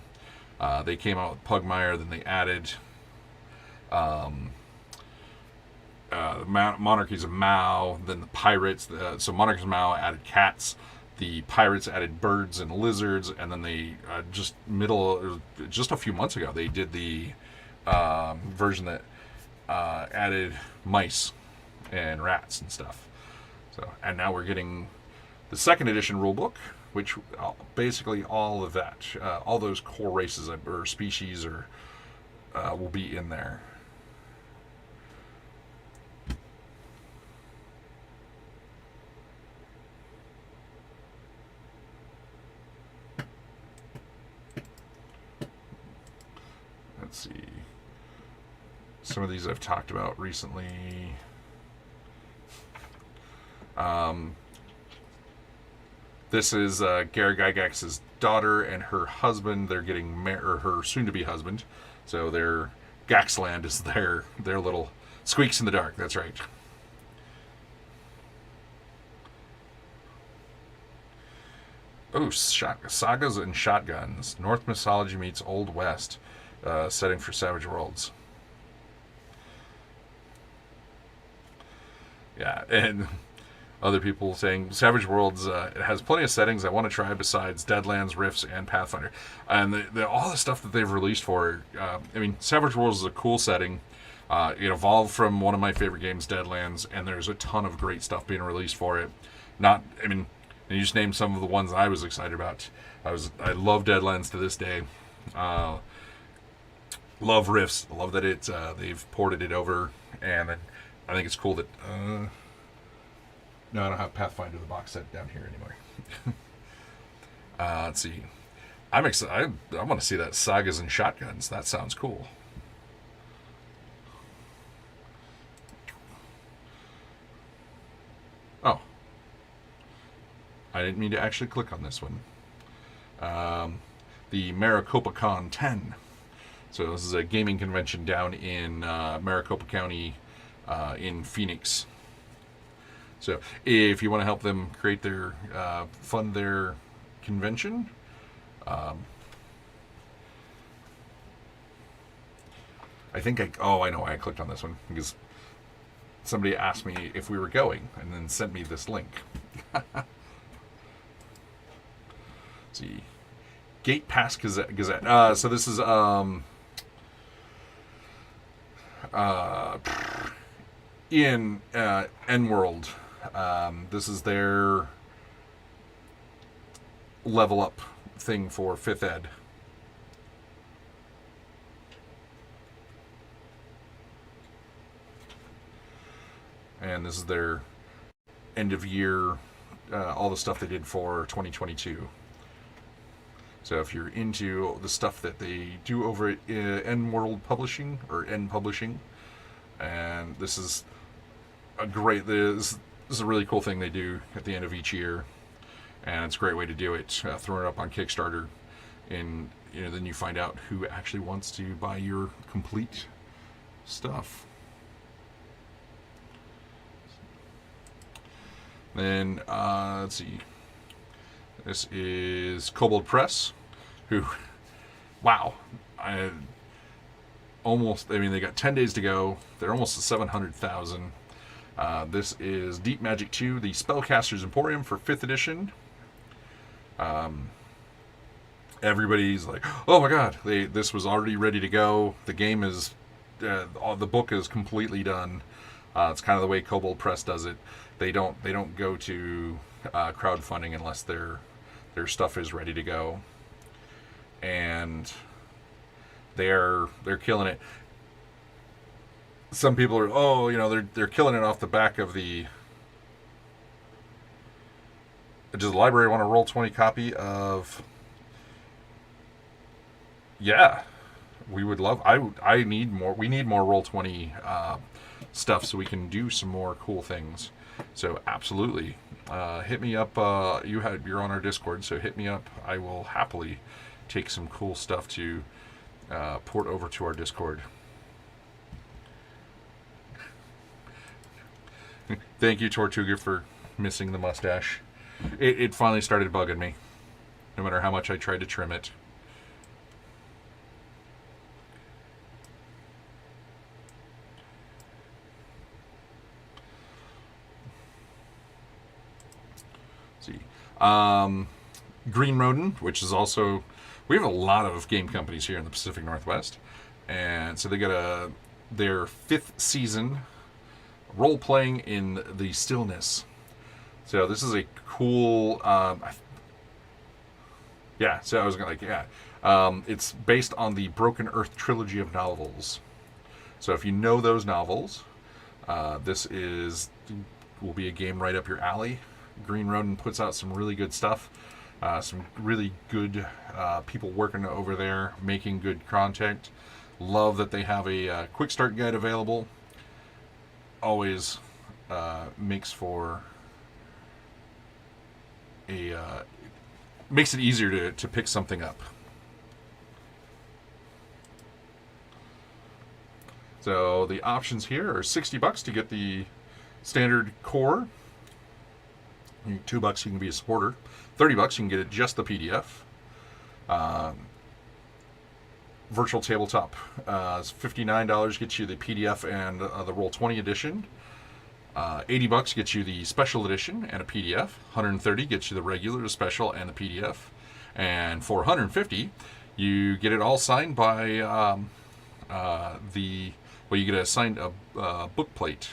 They came out with Pugmire, then they added Monarchies of Mao, then the Pirates. So Monarchies of Mao added cats, the Pirates added birds and lizards, and then they just a few months ago they did the version that added mice and rats and stuff. So, and now we're getting the second edition rulebook, which basically all of that, all those core races or species will be in there. Let's see. Some of these I've talked about recently. This is Gary Gygax's daughter and her husband. They're getting married, or her soon-to-be husband. So their Gaxland is their little squeaks in the dark. That's right. Oh, Sagas and Shotguns. North Mythology meets Old West. Setting for Savage Worlds. Yeah, and other people saying Savage Worlds it has plenty of settings I want to try besides Deadlands, Rifts, and Pathfinder. And all the stuff that they've released for I mean, Savage Worlds is a cool setting. It evolved from one of my favorite games, Deadlands, and there's a ton of great stuff being released for it. And you just named some of the ones I was excited about. I love Deadlands to this day. Love Rifts. I love that they've ported it over, and I think it's cool that no, I don't have Pathfinder the box set down here anymore. Let's see. I'm excited. I want to see that Sagas and Shotguns. That sounds cool. I didn't mean to actually click on this one. The Maricopa Con 10. So this is a gaming convention down in Maricopa County in Phoenix. So if you want to help them create their, fund their convention, I think I know why I clicked on this one, because somebody asked me if we were going and then sent me this link. Let's see. Gate Pass Gazette. So this is in N-World. This is their level up thing for 5th Ed. And this is their end of year, all the stuff they did for 2022. So if you're into the stuff that they do over at N-World Publishing, or N Publishing, and this is a great, this is a really cool thing they do at the end of each year, and it's a great way to do it. Throw it up on Kickstarter, and then you find out who actually wants to buy your complete stuff. Then let's see. This is Kobold Press, who, wow, they got 10 days to go. They're almost at 700,000. This is Deep Magic 2, the Spellcaster's Emporium for 5th edition. Everybody's like, oh my god, this was already ready to go. The game is, the book is completely done. It's kind of the way Kobold Press does it. They don't go to crowdfunding unless their stuff is ready to go, and they're killing it. Some people are they're killing it off the back of the. Does the library want a Roll20 copy of? Yeah, we would love. I need more. We need more Roll20 stuff so we can do some more cool things. So absolutely, hit me up. You're on our Discord, so hit me up. I will happily take some cool stuff to port over to our Discord. Thank you, Tortuga, for missing the mustache. It finally started bugging me, no matter how much I tried to trim it. See, Green Ronin, which is also, we have a lot of game companies here in the Pacific Northwest, and so they got their 5th season role playing in the Stillness. So this is a cool, yeah. So I was gonna it's based on the Broken Earth trilogy of novels. So if you know those novels, this will be a game right up your alley. Green Ronin puts out some really good stuff. Some really good people working over there, making good content. Love that they have a quick start guide available. Always makes it easier to pick something up. So the options here are $60 to get the standard core. $2 you can be a supporter. $30 you can get it just the PDF. Virtual Tabletop $59 gets you the PDF and the Roll20 edition. $80 gets you the special edition and a PDF. $130 gets you the regular, the special, and the PDF. And for $150, you get it all signed by you get a signed book plate.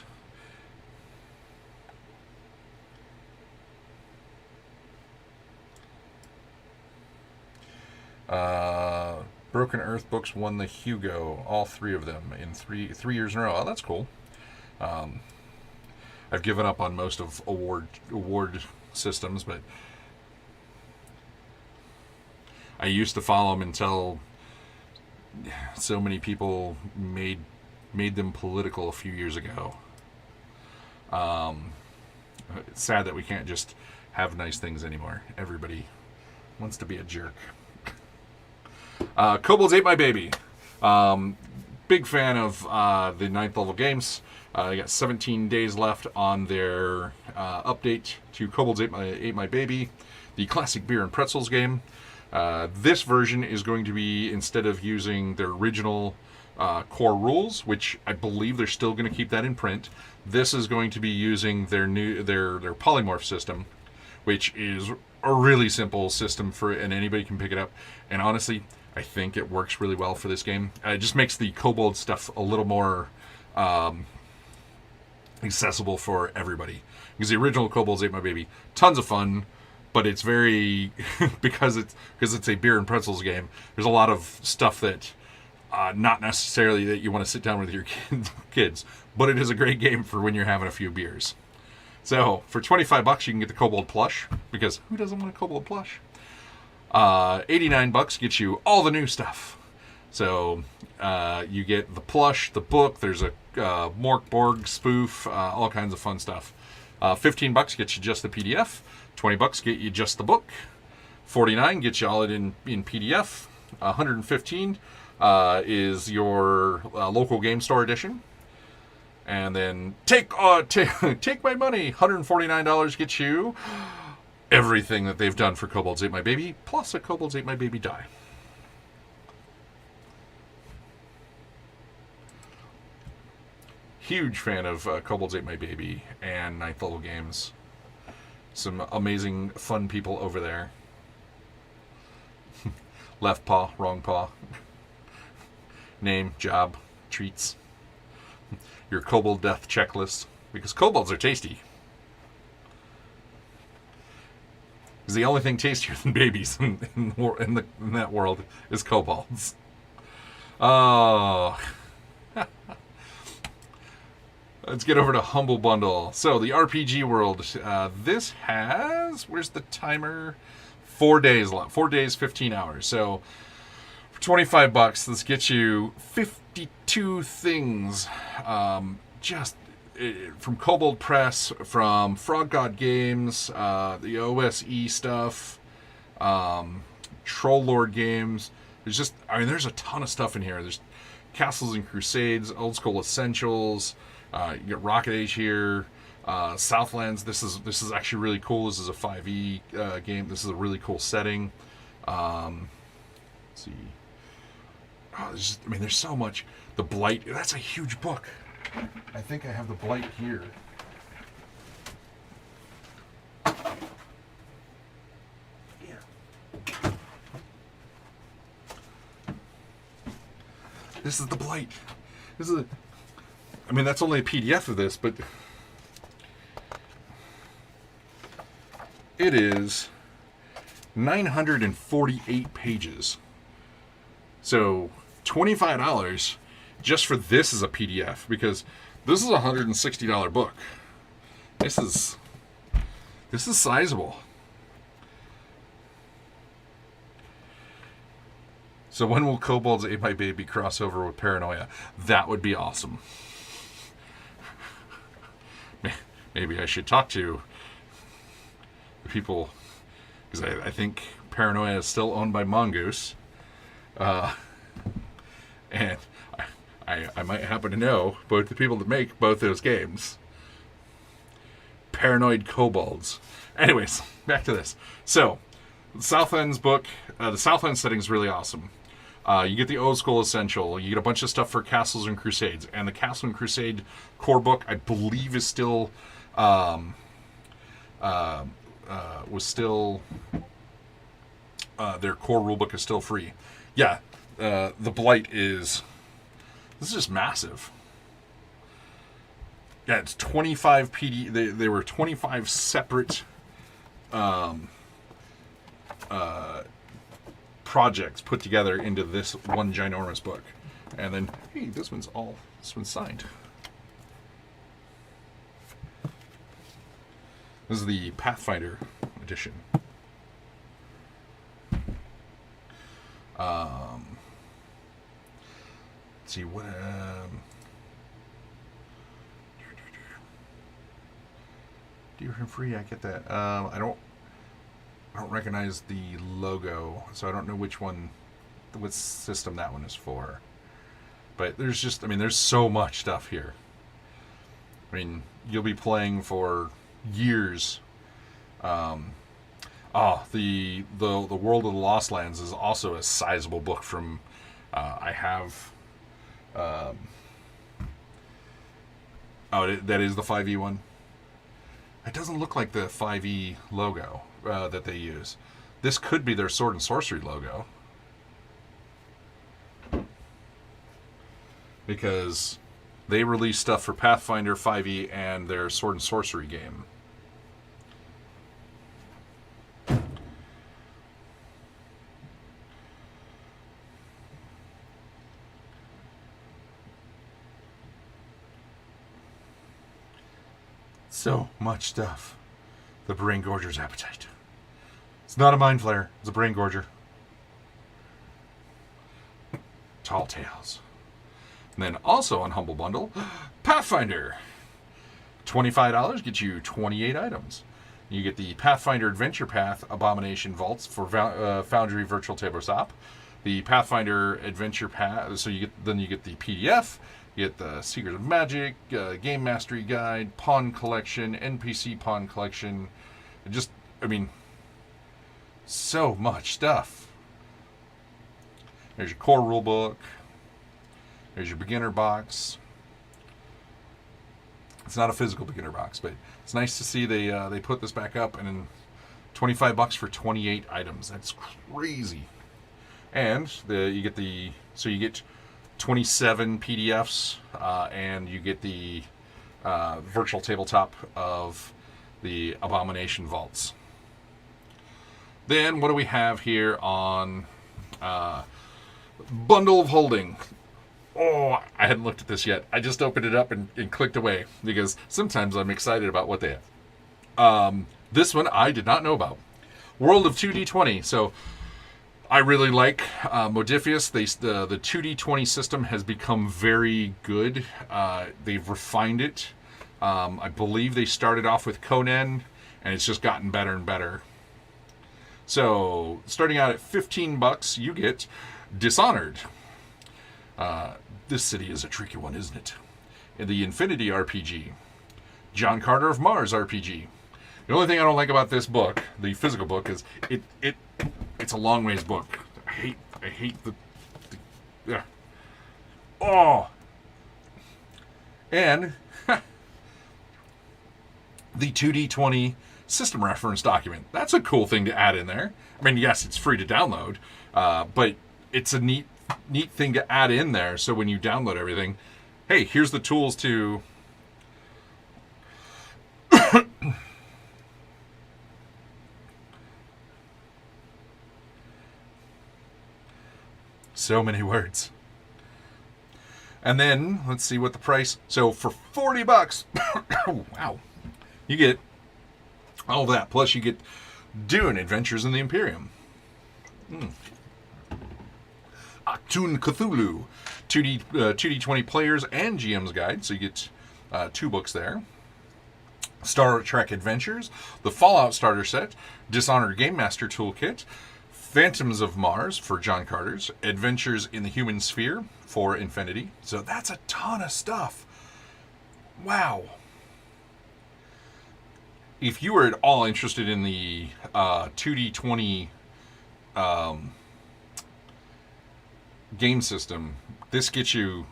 Broken Earth books won the Hugo, all 3 of them in three years in a row. Oh, that's cool. I've given up on most of award systems, but I used to follow them until so many people made them political a few years ago. It's sad that we can't just have nice things anymore. Everybody wants to be a jerk. Kobolds Ate My Baby. Big fan of the 9th level games. They got 17 days left on their update to Kobolds Ate My Baby, the classic beer and pretzels game. This version is going to be, instead of using their original core rules, which I believe they're still going to keep that in print, this is going to be using their polymorph system, which is a really simple system and anybody can pick it up. And honestly, I think it works really well for this game. It just makes the kobold stuff a little more accessible for everybody. Because the original Kobolds Ate My Baby, tons of fun, but it's very because it's a beer and pretzels game. There's a lot of stuff that not necessarily that you want to sit down with your kids, but it is a great game for when you're having a few beers. So for $25, you can get the Kobold plush, because who doesn't want a Kobold plush? $89 gets you all the new stuff. So you get the plush, the book. There's a Mork Borg spoof, all kinds of fun stuff. $15 gets you just the PDF. $20 get you just the book. $49 gets you all it in PDF. $115 is your local game store edition. And then take my money. $149 gets you everything that they've done for Kobolds Ate My Baby, plus a Kobolds Ate My Baby die. Huge fan of Kobolds Ate My Baby and 9th level games. Some amazing, fun people over there. Left paw, wrong paw. Name, job, treats. Your kobold death checklist. Because kobolds are tasty. Because the only thing tastier than babies in that world is kobolds. Oh. Let's get over to Humble Bundle. So, the RPG world. This has... Where's the timer? 4 days left. 4 days, 15 hours. So, for $25, this gets you 52 things. From Kobold Press, from Frog God Games, the OSE stuff, Troll Lord Games. There's a ton of stuff in here. There's Castles and Crusades, Old School Essentials. You get Rocket Age here. Southlands. This is actually really cool. This is a 5e game. This is a really cool setting. Let's see. There's so much. The Blight. That's a huge book. I think I have the Blight here. Yeah. This is the Blight. That's only a PDF of this, but it is 948 pages. So $25 just for this as a PDF, because this is a $160 book. This is sizable. So when will Kobolds Ate My Baby cross over with Paranoia? That would be awesome. Maybe I should talk to the people, because I think Paranoia is still owned by Mongoose. And I might happen to know both the people that make both those games. Paranoid Kobolds. Anyways, back to this. So, the Southlands book, the Southlands setting is really awesome. You get the Old School Essential. You get a bunch of stuff for Castles and Crusades. And the Castle and Crusade core book, I believe, is still... their core rulebook is still free. Yeah, the Blight is... This is just massive. Yeah, it's 25 PD... They were 25 separate... projects put together into this one ginormous book. And then, hey, this one's signed. This is the Pathfinder edition. Let's see what DRM free, I get that. I don't recognize the logo, so I don't know which system that one is for. But there's just, I mean, there's so much stuff here. I mean, you'll be playing for years. The World of the Lost Lands is also a sizable book from. I have. That is the 5e one. It doesn't look like the 5e logo that they use. This could be their Sword and Sorcery logo. Because they release stuff for Pathfinder 5e and their Sword and Sorcery game. So much stuff. The Brain Gorger's appetite. It's not a Mind Flayer. It's a Brain Gorger. Tall Tales. And then also on Humble Bundle, Pathfinder. $25 gets you 28 items. You get the Pathfinder Adventure Path Abomination Vaults for Foundry Virtual Tabletop. The Pathfinder Adventure Path, so you get the PDF. You get the Secrets of Magic, Game Mastery Guide, Pawn Collection, NPC Pawn Collection. Just, I mean, so much stuff. There's your core rulebook. There's your beginner box. It's not a physical beginner box, but it's nice to see they put this back up, and then $25 for 28 items. That's crazy. And you get 27 PDFs, and you get the virtual tabletop of the Abomination Vaults. Then what do we have here on Bundle of Holding? Oh, I hadn't looked at this yet. I just opened it up and clicked away because sometimes I'm excited about what they have. This one I did not know about. World of 2D20. So I really like Modiphius. The 2D20 system has become very good. They've refined it. I believe they started off with Conan, and it's just gotten better and better. So starting out at $15, you get Dishonored. This city is a tricky one, isn't it? In the Infinity RPG. John Carter of Mars RPG. The only thing I don't like about this book, the physical book, is it's a long ways book. I hate the yeah. Oh. And the 2D20 system reference document. That's a cool thing to add in there. I mean, yes, it's free to download, but it's a neat thing to add in there, so when you download everything, hey, here's the tools to so many words. And then let's see what the price. So for $40, wow, you get all of that, plus you get Dune Adventures in the Imperium. Achtung Cthulhu, 2D20 Players and GM's Guide, so you get 2 books there. Star Trek Adventures, the Fallout Starter Set, Dishonored Game Master Toolkit, Phantoms of Mars for John Carter's, Adventures in the Human Sphere for Infinity. So that's a ton of stuff. Wow. If you were at all interested in the 2D20 game system, this gets you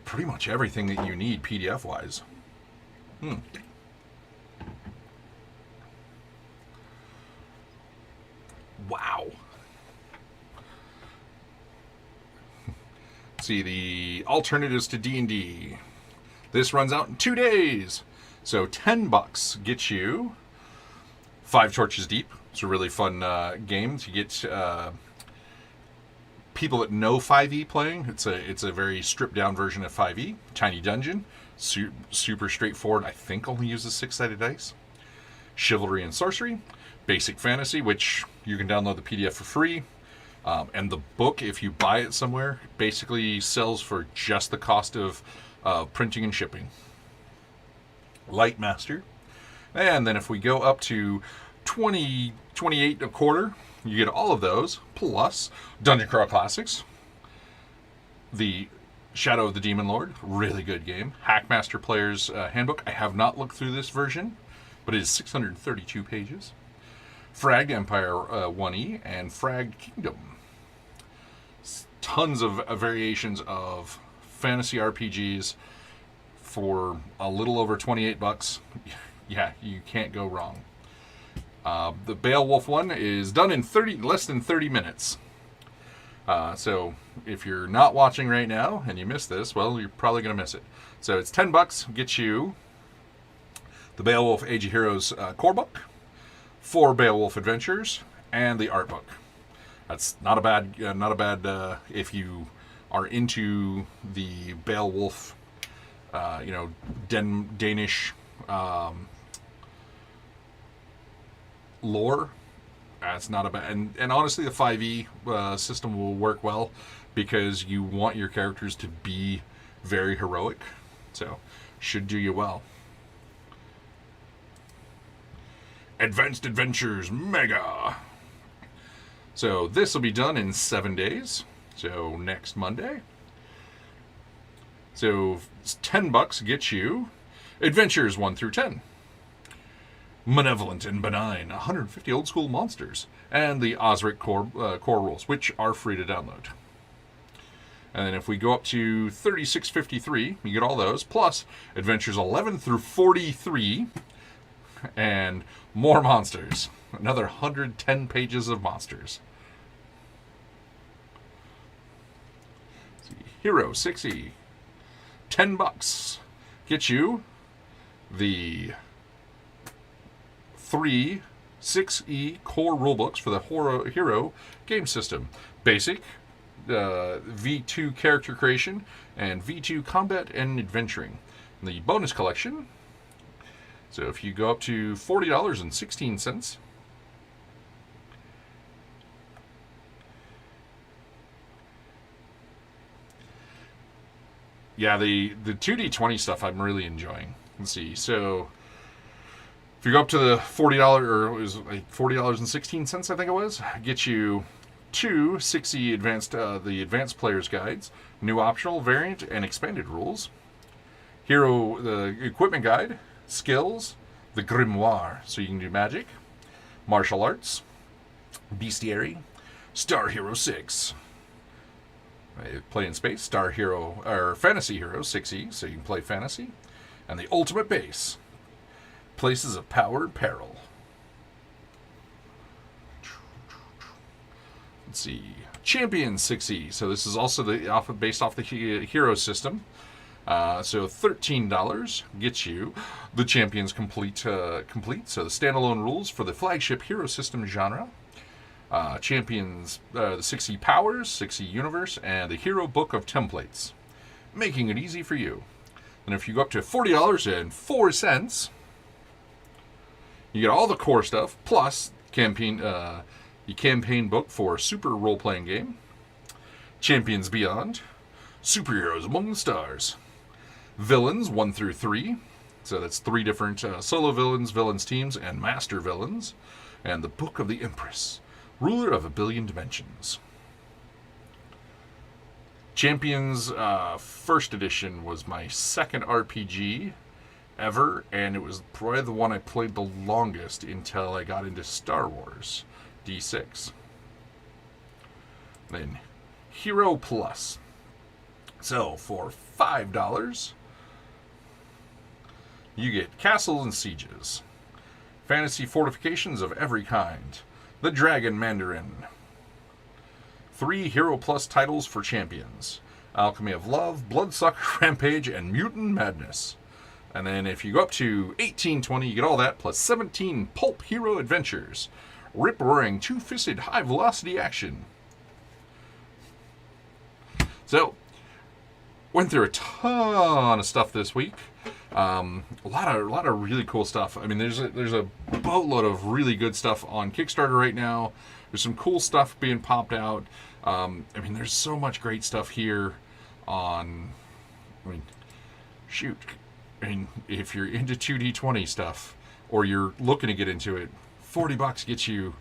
pretty much everything that you need PDF wise. Wow. See, the alternatives to D&D. This runs out in 2 days. So $10 gets you 5 Torches Deep. It's a really fun game. You get people that know 5e playing. It's a very stripped down version of 5e. Tiny Dungeon, super straightforward. I think only uses 6-sided dice. Chivalry and Sorcery, Basic Fantasy, which you can download the PDF for free. And the book, if you buy it somewhere, basically sells for just the cost of printing and shipping. Light Master, And then if we go up to 20, 28 and a quarter, you get all of those, plus Dungeon Crawl Classics, the Shadow of the Demon Lord, really good game. Hackmaster Player's Handbook. I have not looked through this version, but it is 632 pages. Frag Empire 1E and Frag Kingdom. Tons of variations of fantasy RPGs for a little over 28 bucks. Yeah, you can't go wrong. The Beowulf one is done in less than 30 minutes. So if you're not watching right now and you miss this, well, you're probably going to miss it. So it's 10 bucks, get you the Beowulf Age of Heroes core book, 4 Beowulf Adventures, and the art book. That's not a bad if you are into the Beowulf, Danish lore. That's not a bad, and honestly, the 5e system will work well because you want your characters to be very heroic, so should do you well. Advanced Adventures Mega. So this will be done in 7 days. So next Monday. So it's 10 bucks gets you Adventures 1 through 10. Malevolent and Benign, 150 old school monsters, and the Osric core rules, which are free to download. And then if we go up to 3653, you get all those, plus Adventures 11 through 43, and more monsters. Another 110 pages of monsters. Let's see. Hero 6e, 10 bucks. Get you the 3 6e core rulebooks for the Hero game system. Basic, V2 character creation, and V2 combat and adventuring. And the bonus collection, so if you go up to $40.16, yeah, the 2D20 stuff I'm really enjoying. Let's see, so if you go up to the $40, or it was like $40.16, I think it was, get you 2 6e the advanced player's guides, new optional variant and expanded rules, Hero the equipment guide, skills, the grimoire, so you can do magic, martial arts, bestiary, Star Hero 6. Play in space, Star Hero or Fantasy Hero 6e, so you can play fantasy, and the ultimate base, places of power and peril. Let's see, Champion 6e. So this is also based off the hero system. So $13 gets you the Champions complete. So the standalone rules for the flagship hero system genre. Champions, the 6e powers, 6e universe, and the hero book of templates, making it easy for you. And if you go up to $40.04, you get all the core stuff, plus the campaign book for Super Role-Playing Game, Champions Beyond, Superheroes Among the Stars, Villains 1 through 3, so that's 3 different solo villains teams, and master villains, and the Book of the Empress, Ruler of a Billion Dimensions. Champions first edition was my second RPG ever, and it was probably the one I played the longest until I got into Star Wars D6. Then Hero Plus. So for $5, you get Castles and Sieges, fantasy fortifications of every kind, the Dragon Mandarin, 3 Hero Plus titles for champions, Alchemy of Love, Bloodsucker Rampage, and Mutant Madness. And then if you go up to 1820, you get all that, plus 17 Pulp Hero Adventures, rip-roaring, two-fisted, high-velocity action. So, went through a ton of stuff this week. A lot of really cool stuff. I mean, there's a boatload of really good stuff on Kickstarter right now. There's some cool stuff being popped out. I mean, there's so much great stuff here on. I mean, shoot. I mean, if you're into 2D20 stuff, or you're looking to get into it, $40 gets you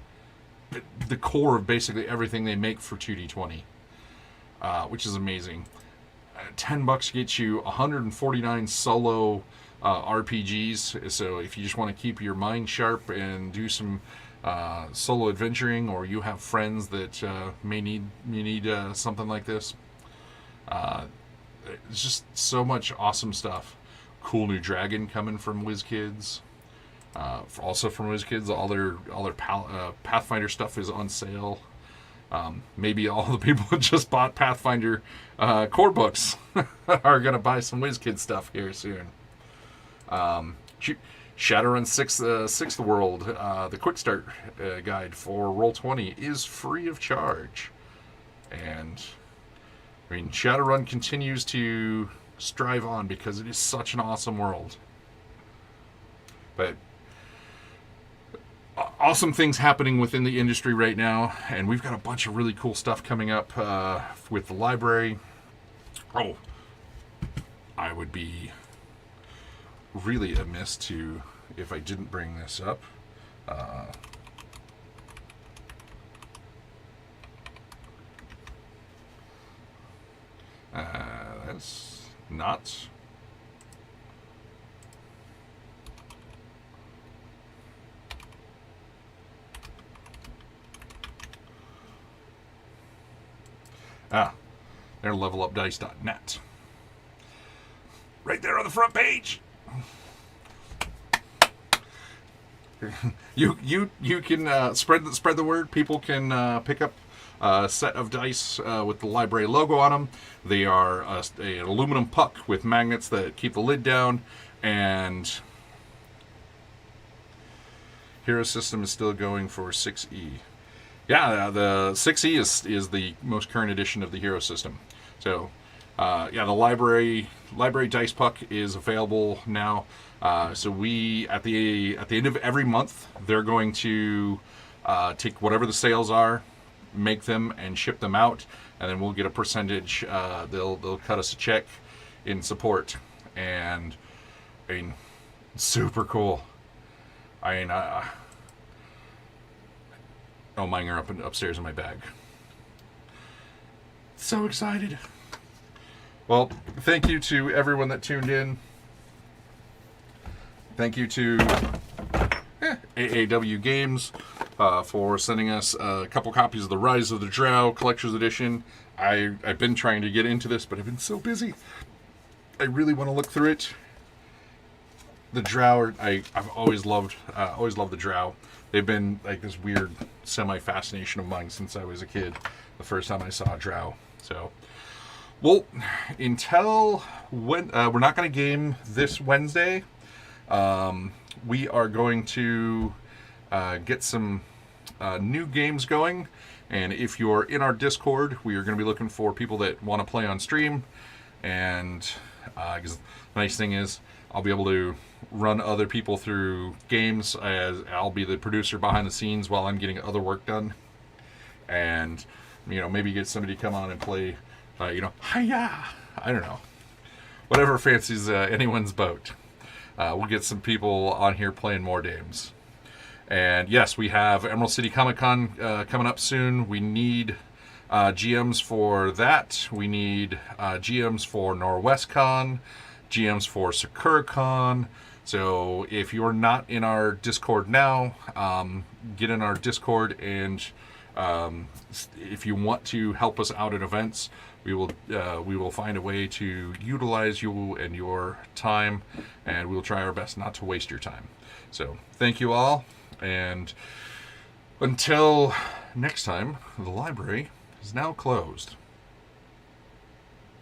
the core of basically everything they make for 2D20, which is amazing. $10 gets you 149 solo RPGs. So if you just want to keep your mind sharp and do some solo adventuring, or you have friends that may need something like this, it's just so much awesome stuff. Cool new dragon coming from WizKids. Also from WizKids, all their Pathfinder stuff is on sale. Maybe all the people who just bought Pathfinder core books are going to buy some WizKids stuff here soon. Shadowrun 6th World, the quick start guide for Roll20 is free of charge. And I mean, Shadowrun continues to strive on because it is such an awesome world. But awesome things happening within the industry right now, and we've got a bunch of really cool stuff coming up with the library. Oh, I would be really amiss if I didn't bring this up. That's not. They're levelupdice.net. Right there on the front page. You can spread the word. People can pick up a set of dice with the library logo on them. They are an aluminum puck with magnets that keep the lid down, and Hero System is still going for 6E. Yeah, the 6E is the most current edition of the Hero System. So, the library dice puck is available now. So we at the end of every month, they're going to take whatever the sales are, make them and ship them out, and then we'll get a percentage. They'll cut us a check in support, and I mean, super cool. I mean, mine are upstairs in my bag. So excited. Well, thank you to everyone that tuned in. Thank you to AAW Games for sending us a couple copies of the Rise of the Drow Collector's Edition. I've been trying to get into this, but I've been so busy. I really want to look through it. The Drow, I've always loved the Drow. They've been like this weird semi-fascination of mine since I was a kid, the first time I saw a Drow. So, well, until when we're not going to game this Wednesday, we are going to get some new games going. And if you're in our Discord, we are going to be looking for people that want to play on stream. And 'cause the nice thing is, I'll be able to run other people through games, as I'll be the producer behind the scenes while I'm getting other work done. And, maybe get somebody to come on and play, hiya! I don't know. Whatever fancies anyone's boat. We'll get some people on here playing more games. And yes, we have Emerald City Comic Con coming up soon. We need GMs for that. We need GMs for NorwestCon, GMs for SakuraCon. So if you're not in our Discord now, get in our Discord, and if you want to help us out at events, we will find a way to utilize you and your time, and we'll try our best not to waste your time. So thank you all, and until next time, the library is now closed.